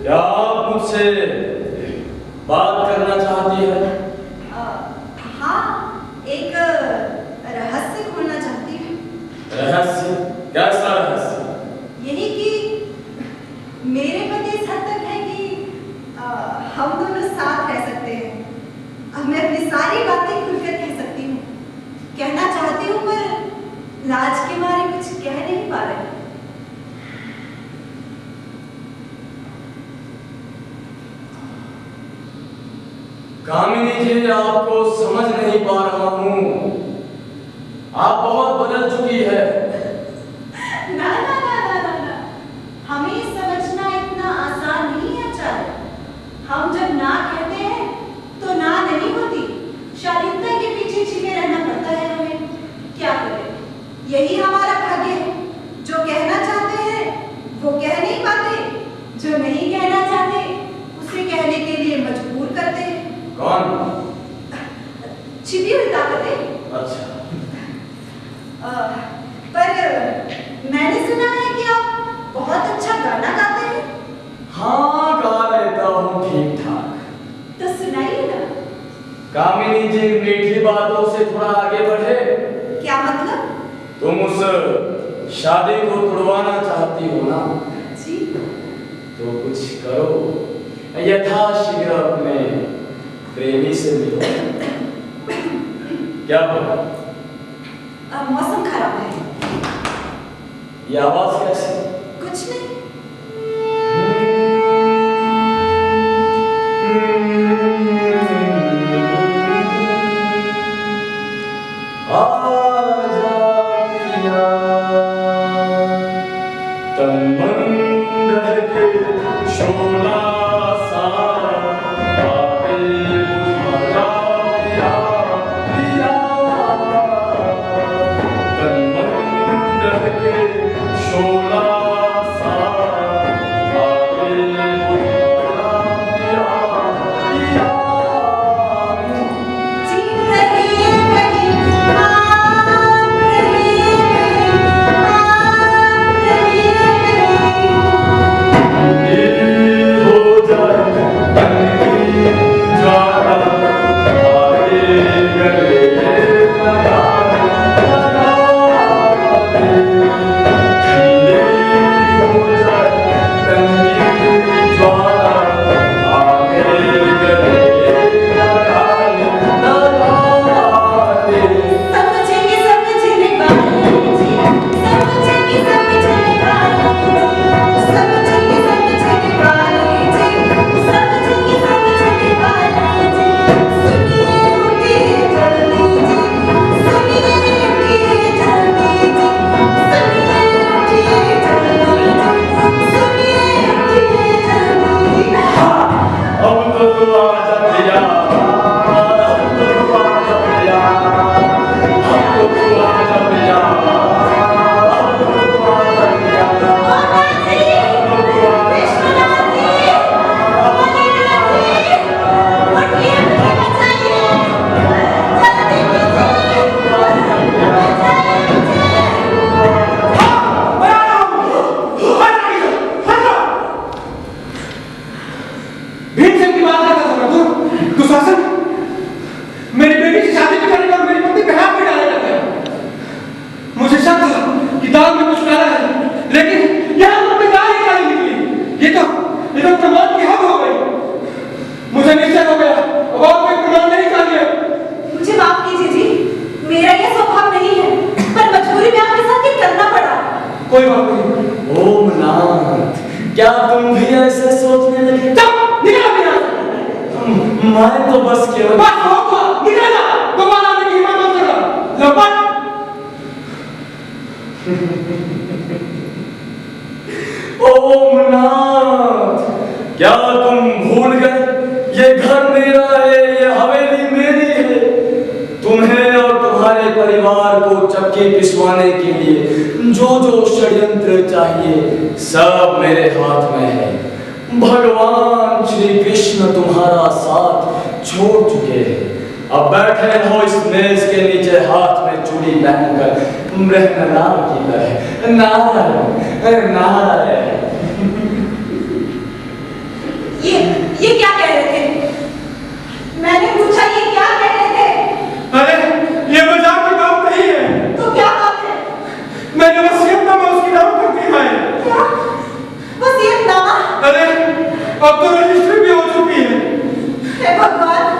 क्या आप मुझसे बात करना चाहती है? हाँ, एक रहस्य खोलना चाहती हूँ। रहस्य? कैसा रहस्य? यही कि मेरे पति इस हद तक है कि हम दोनों साथ रह सकते हैं। अब मैं अपनी सारी बातें खुलकर कह सकती हूँ। कहना चाहती हूँ पर लाज के मारे कुछ कह नहीं पा रही। कामिनी जी, आपको समझ नहीं पा रहा हूँ। आप बहुत बदल चुकी है। ना ना ना ना ना ना, हमें समझना इतना आसान नहीं है आचार्य। हम जब ना कहते हैं तो ना नहीं होती, शालीनता के पीछे छिपे रहना पड़ता है हमें। क्या करें, यही हमारा भाग्य है। जो कहना चाहते हैं वो कह नहीं पाते, जो नहीं कहना चाहते उसे कहने के लिए मजबूर करते हैं। कौन? छिपी हुई ताकतें। अच्छा। पर मैंने सुना है कि आप बहुत अच्छा गाना गाते हैं। हाँ, गा लेता हूँ ठीक ठाक। तो सुनाइए ना। कामिनी जी, मीठी बातों से थोड़ा आगे बढ़े। क्या मतलब? तुम उस शादी को तोड़वाना चाहती हो ना? जी। तो कुछ करो, यथाशीघ्र अपने प्रेमी से मिलो। क्या हो? अब मौसम खराब है। ये आवाज कैसी? कुछ नहीं। आजा पिया, तन मन दहके शोला सा, आके बुझा पिया, पिया। तन मन दहके शोला सा, ना तू शासन मेरी बेटी की शादी करने पर मेरी पत्नी पे हाथ भी डालने लग गया। मुझे शक था कि दाल में कुछ काला है, लेकिन यहाँ मुझ पे दाल ही काली निकली। ये तो प्रमाण की हद हो गई। मुझे निश्चय हो गया अब और कोई प्रमाण नहीं चाहिए। मुझे माफ कीजिए जी, मेरा यह स्वभाव नहीं है, पर मजबूरी में आपके साथ ये करना पड़ा। कोई बात नहीं। ओमनाथ, क्या तुम भी ऐसे सोचने लगे? चुप, निकल यहाँ। मैं तो बस केवल बस हो, निकल जा। दोबारा आने की हिम्मत मत करना। लपट। ओमनाथ, क्या तुम भूल गए? ये घर मेरा है, ये हवेली मेरी है। तुम्हें और तुम्हारे परिवार को चक्की पिसवाने के लिए जो जो षड्यंत्र चाहिए सब मेरे हाथ में है। भगवान श्री कृष्ण तुम्हारा साथ छोड़ चुके हैं। अब बैठे हो इस मेज के नीचे हाथ में चूड़ी पहनकर ब्रह्मलाल की तरह। नारायण नारायण। ये क्या कह रहे थे? मैंने पूछा ये क्या कह रहे थे? अरे ये मजाक की बात नहीं है। तो क्या बात है? मैंने वसीयतनामा उसकी नाम पर दिया है। क्या? वसीयतनामा? अरे अब तो रजिस्ट्री भी हो चुकी है। हे भगवान।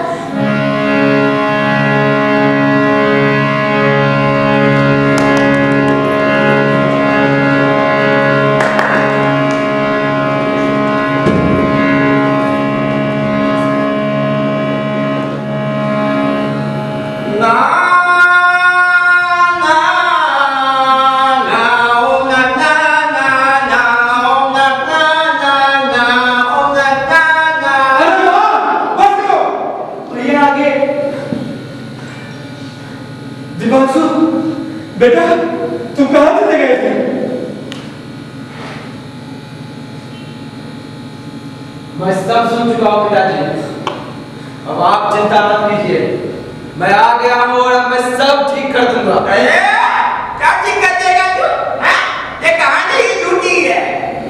दिवांशु, बेटा तुम कहाँ चले गए थे? मैं सब सुन चुका हूँ पिताजी। अब आप चिंता मत कीजिए, मैं आ गया हूँ और अब मैं सब ठीक कर दूंगा। क्या ठीक कर देगा तू? ये कहानी ही झूठी है।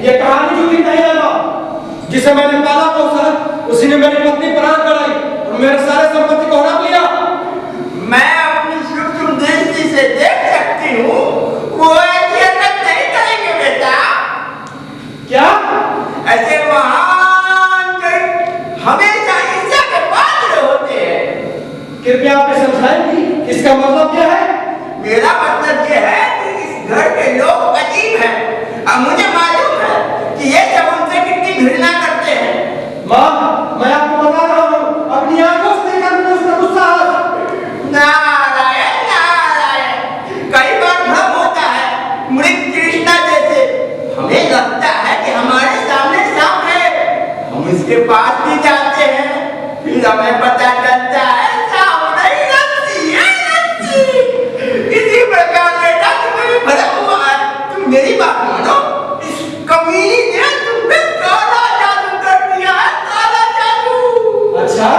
ये कहानी झूठी नहीं है माँ। जिसे मैंने पाला पोसा उसी ने मेरी पत्नी पराग कराई और मेरे सारे संपत्ति को हड़प लिया। मैं अपनी सूक्ष्म दृष्टि से देख सकती हूँ, वो ऐसी हरकत नहीं करेंगे बेटा। क्या? ऐसे महान हमेशा ईर्ष्या के पात्र होते हैं। कृपया आप समझाएंगी इसका मतलब क्या है? मेरा मतलब ये है कि इस घर के लोग अजीब हैं। अब मुझे मालूम है कि ये सब उनसे कितनी घृणा करते हैं। माँ, मैं आपको बता रहा हूँ, अपनी आंखों से देखा मैंने उसका गुस्सा। नारायण नारायण, कई बार भ्रम होता है मृत कृष्णा जैसे। हमें लगता है कि हमारे सामने सांप है, हम इसके पास भी जाते हैं, फिर हमें पता चलता है सांप नहीं रस्सी है, रस्सी। इसी प्रकार बेटा तुम्हें भी भ्रम हुआ है। तुम मेरी बात मानो, इस कमीनी ने तुम पे काला जादू कर दिया है, काला जादू। अच्छा,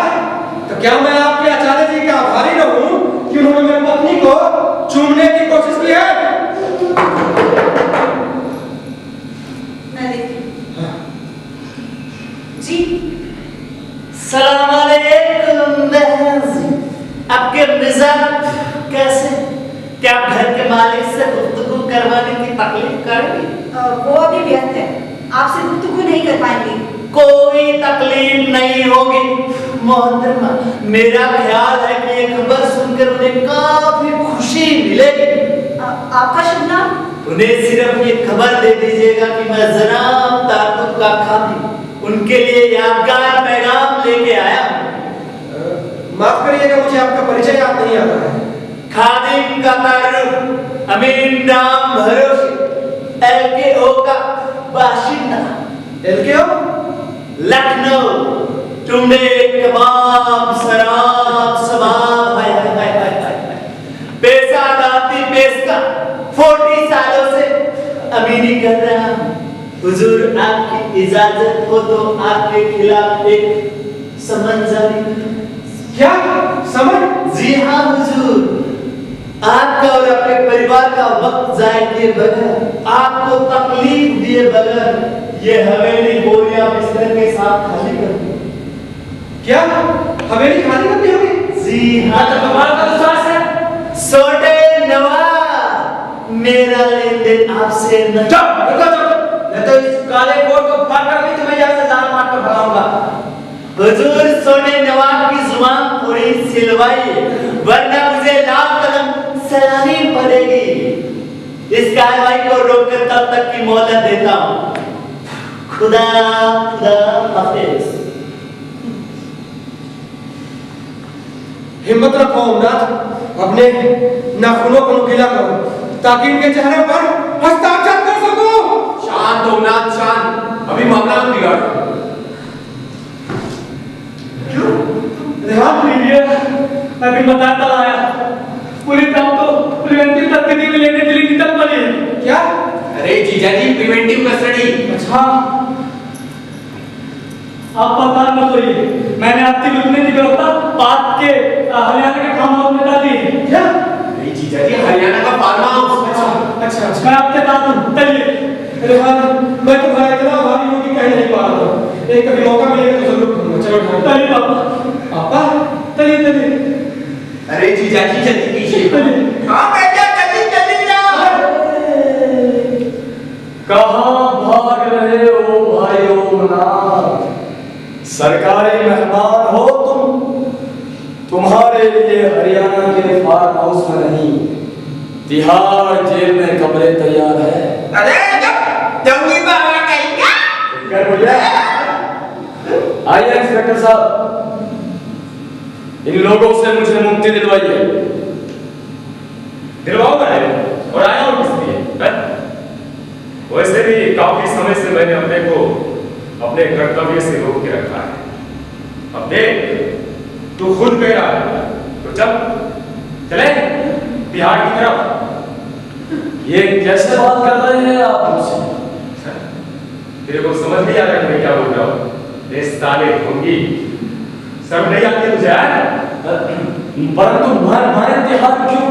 तो क्या मैं आपके आचार्य जी का आभारी रहूं कि उन्होंने मेरी पत्नी को चूमने की कोशिश की है? मैं देखती हूँ। जी सलाम अलैकुम बहन जी। आपके मिजाज कैसे? क्या घर के मालिक से गुफ्तगू करवाने की तकलीफ करेंगी? वो अभी व्यस्त है, आपसे गुफ्तगू नहीं कर पाएंगे। कोई तकलीफ नहीं होगी मोहतरमा। मेरा ख्याल है कि ये खबर सुनकर उन्हें काफी खुशी मिलेगी। आपका शुभ नाम? उन्हें सिर्फ ये खबर दे दीजिएगा कि मैं जनाब तारुफ का खादिम उनके लिए यादगार पैगाम लेके आया हूँ। माफ करिएगा, मुझे आपका परिचय याद नहीं आता है। खादिम का तारुफ अमीन नाम भरोसे LKO का बाशिंदा। LKO? लखनऊ टुंडे कबाब शराब सबाब पैसा दाती पेशका 40 सालों से अमीनी कर रहा हूँ। हुजूर आपकी इजाजत हो तो आपके खिलाफ एक समन जारी करूं। क्या समन? जी हाँ हुजूर, आपका और आपके परिवार का वक्त जाया किए बगैर, आपको तकलीफ दिए बगैर ये हवेली बोरिया बिस्तर के साथ खाली कर दूं। क्या हवेली खाली करनी होगी? जी हाँ तो तुम्हारा तो विश्वास है। छोटे नवाब, मेरा लेन देन आपसे न। चुप, रुको चुप। मैं तो इस काले कोट को फाड़ कर भी तुम्हें यहाँ से लाल मार कर भगाऊंगा। हुजूर छोटे नवाब की जुबान थोड़ी सिलवाई, वरना मुझे लाल कदम सलामी पड़ेगी। इस कार्रवाई को रोककर तब तक की मोहलत देता हूँ। खुदा खुदा हाफिज। हिम्मत रखो ओमनाथ, अपने नाखूनों को नुकीला करो ताकि इनके चेहरे पर हस्ताक्षर कर सकूं। शांत ओमनाथ शांत, अभी मामला मत बिगाड़ो। ध्यान दीजिए, मैं भी बताता आया। पूरी काम तो प्रिवेंटिव कस्टडी में लेने के लिए निकल पड़ी। क्या? अरे जीजा जी, प्रिवेंटिव कस्टडी। अच्छा, आप पता मत होइए, मैंने आपकी रुकने की व्यवस्था पार्क के हरियाणा के फार्म हाउस में डाली है। क्या? अरे जीजा जी, हरियाणा का फार्म हाउस। अच्छा अच्छा। मैं आपके साथ हूँ, चलिए। अरे भाई, मैं तुम्हारा इतना भारी हूँ कि कह नहीं पा रहा हूँ। एक कभी मौका मिलेगा तो जरूर कहूँगा। चलो ठाकुर। चलिए पापा। पापा, चलिए चलिए। अरे जीजा जी, जल्दी कीजिए। हाँ बेटा, जल्दी जल्दी जाओ। कहाँ भाग रहे हो भाई ओमनाथ? सरकारी मेहमान हो तुम। तुम्हारे लिए हरियाणा के फार्म हाउस में नहीं, तिहाड़ जेल में कमरे तैयार है। अरे जंगी बाबा कहेंगे। कर भैया। आइए इंस्पेक्टर साहब, इन लोगों से मुझे मुक्ति दिलवाइए। दिलवाऊंगा और आया हूं किस लिए? वैसे भी काफी समय से मैंने अपने को अपने कर्तव्य से रोक के रखा है। अब देख, तू खुद कह रहा है तो चले बिहार की तरफ। ये कैसे बात कर रहे हैं आप मुझसे? तेरे को समझ नहीं आ रहा मैं क्या बोल रहा हूँ? साले ढोंगी, सब नहीं आती तुझे? परंतु हमारे तिहाड़ क्यों?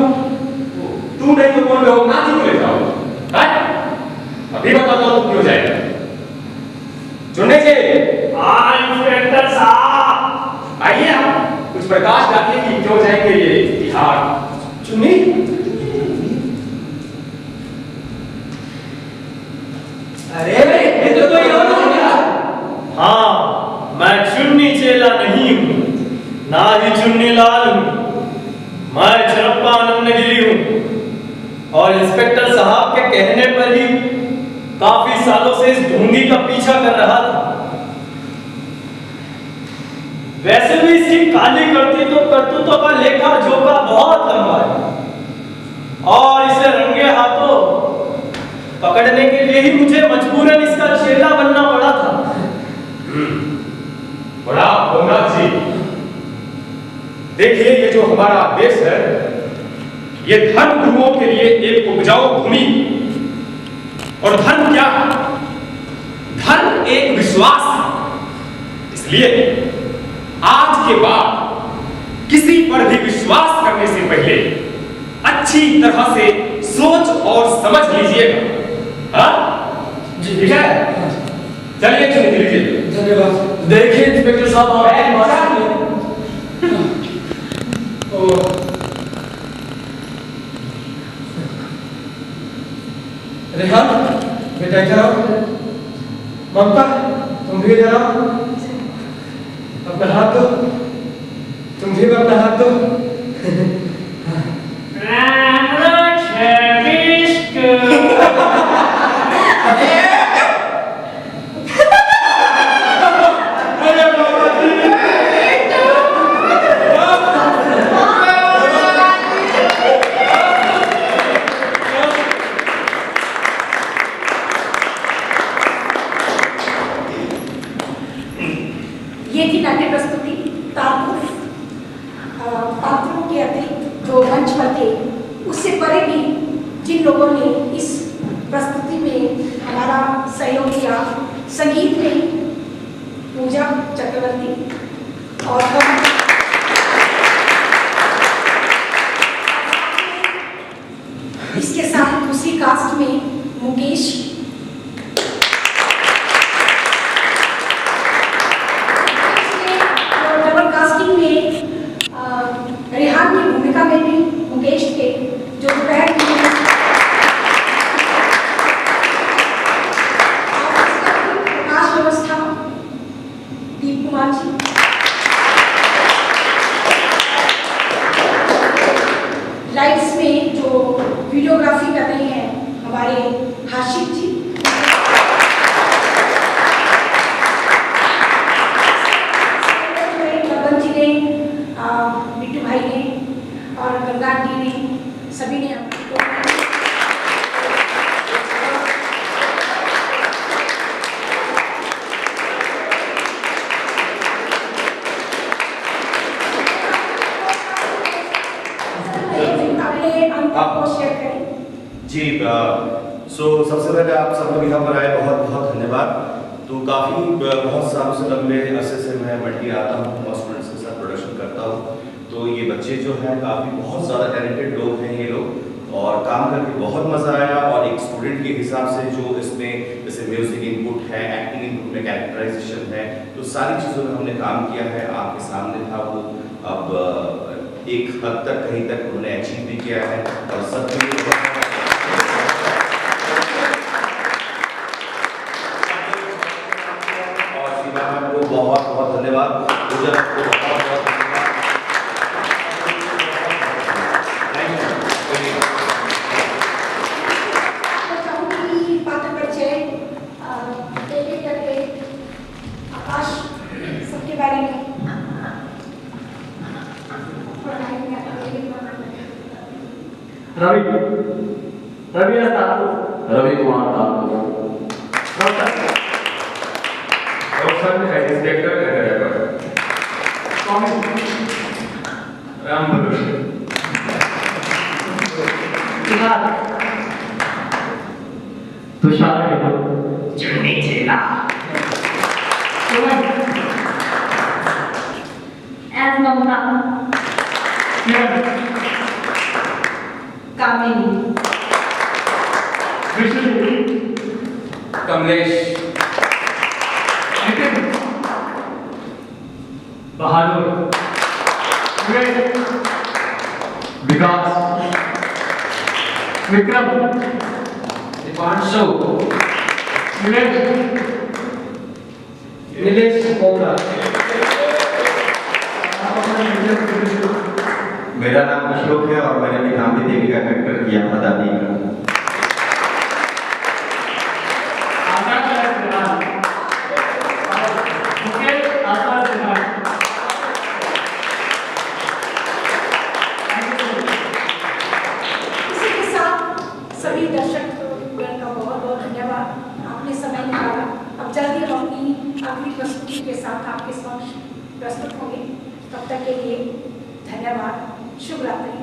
तू नहीं तो कौन लोग नाची को ले जाओ? अभी बताता हूँ क्यों जाएगा। चुनने से इंस्पेक्टर साहब आइए, आप कुछ प्रकाश डालिए कि क्यों जाएंगे ये तिहाड़। चुन्नी? अरे ये तो कोई और हो गया। हाँ, मैं चुन्नी चेला नहीं हूँ, ना ही चुन्नी लाल हूँ। मैं चरप्पा आनंदगिरी हूँ और इंस्पेक्टर साहब के कहने पर ही काफी सालों से इस ढूंगी का पीछा कर रहा था। वैसे भी इसकी काली करतूतों का लेखा जोखा बहुत लंबा है और इसे रंगे हाथों पकड़ने के लिए ही मुझे मजबूरन इसका चेला बनना पड़ा था। बड़ा ओमनाथ जी, देखिए ये जो हमारा देश है, ये धर्म गुरुओं के लिए एक उपजाऊ भूमि, और धर्म क्या? धर्म एक विश्वास है। इसलिए आज के बाद किसी पर भी विश्वास करने से पहले अच्छी तरह से सोच और समझ लीजिएगा। हाँ जी, ठीक है, चलिए चलिए लीजिए। धन्यवाद। देखिए इंस्पेक्टर साहब, रेहान, बेटा इधर आओ। ममता, तुम भी इधर आओ। अपना हाथ दो। तुम भी अपना हाथ दो। ये थी नाट्य प्रस्तुति तारतूफ। पात्रों के अतिरिक्त जो मंच पर थे, उससे परे भी जिन लोगों ने इस प्रस्तुति में हमारा सहयोग किया, संगीत में पूजा चक्रवर्ती और इसके साथ दूसरी कास्ट में मुकेश, सभी ने जी सबसे पहले आप सब लोग यहाँ पर आए, बहुत बहुत धन्यवाद। तो काफ़ी बहुत सालों से लंबे अरसे से मैं मल्टी आता हूँ और स्टूडेंट्स के साथ प्रोडक्शन करता हूँ। तो ये बच्चे जो हैं काफ़ी बहुत ज़्यादा टैलेंटेड लोग हैं ये लोग, और काम करके बहुत मज़ा आया। और एक स्टूडेंट के हिसाब से जो इसमें जैसे म्यूज़िक इनपुट है, एक्टिंग इनपुट है, कैरेक्टराइजेशन है, तो सारी चीज़ों में हमने काम किया है। आपके सामने था वो, अब एक हद तक कहीं तक उन्होंने अचीव भी किया है और सब बहुत बहुत धन्यवाद। मुझे आपको बहुत बहुत आकाश सबके बारे में रवि कुमार इंस्पेक्टर राम तुषार कामिनी, कमलेश, बहादुर, विकास, विक्रम, दीपांशु, नीलेश कोबरा। मेरा नाम अशोक है और मैंने भी कामनी देवी का कैरेक्टर किया था दादी का। इसी के साथ सभी दर्शक का बहुत बहुत धन्यवाद, आपने समय निकाला। अब जल्दी हम अपनी अगली प्रस्तुति के साथ आपके समक्ष प्रस्तुत होंगे। तब तक के लिए धन्यवाद। शुभ रात्रि।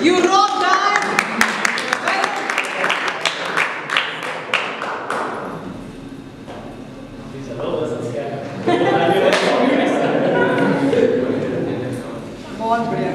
You rock that! बहुत बढ़िया।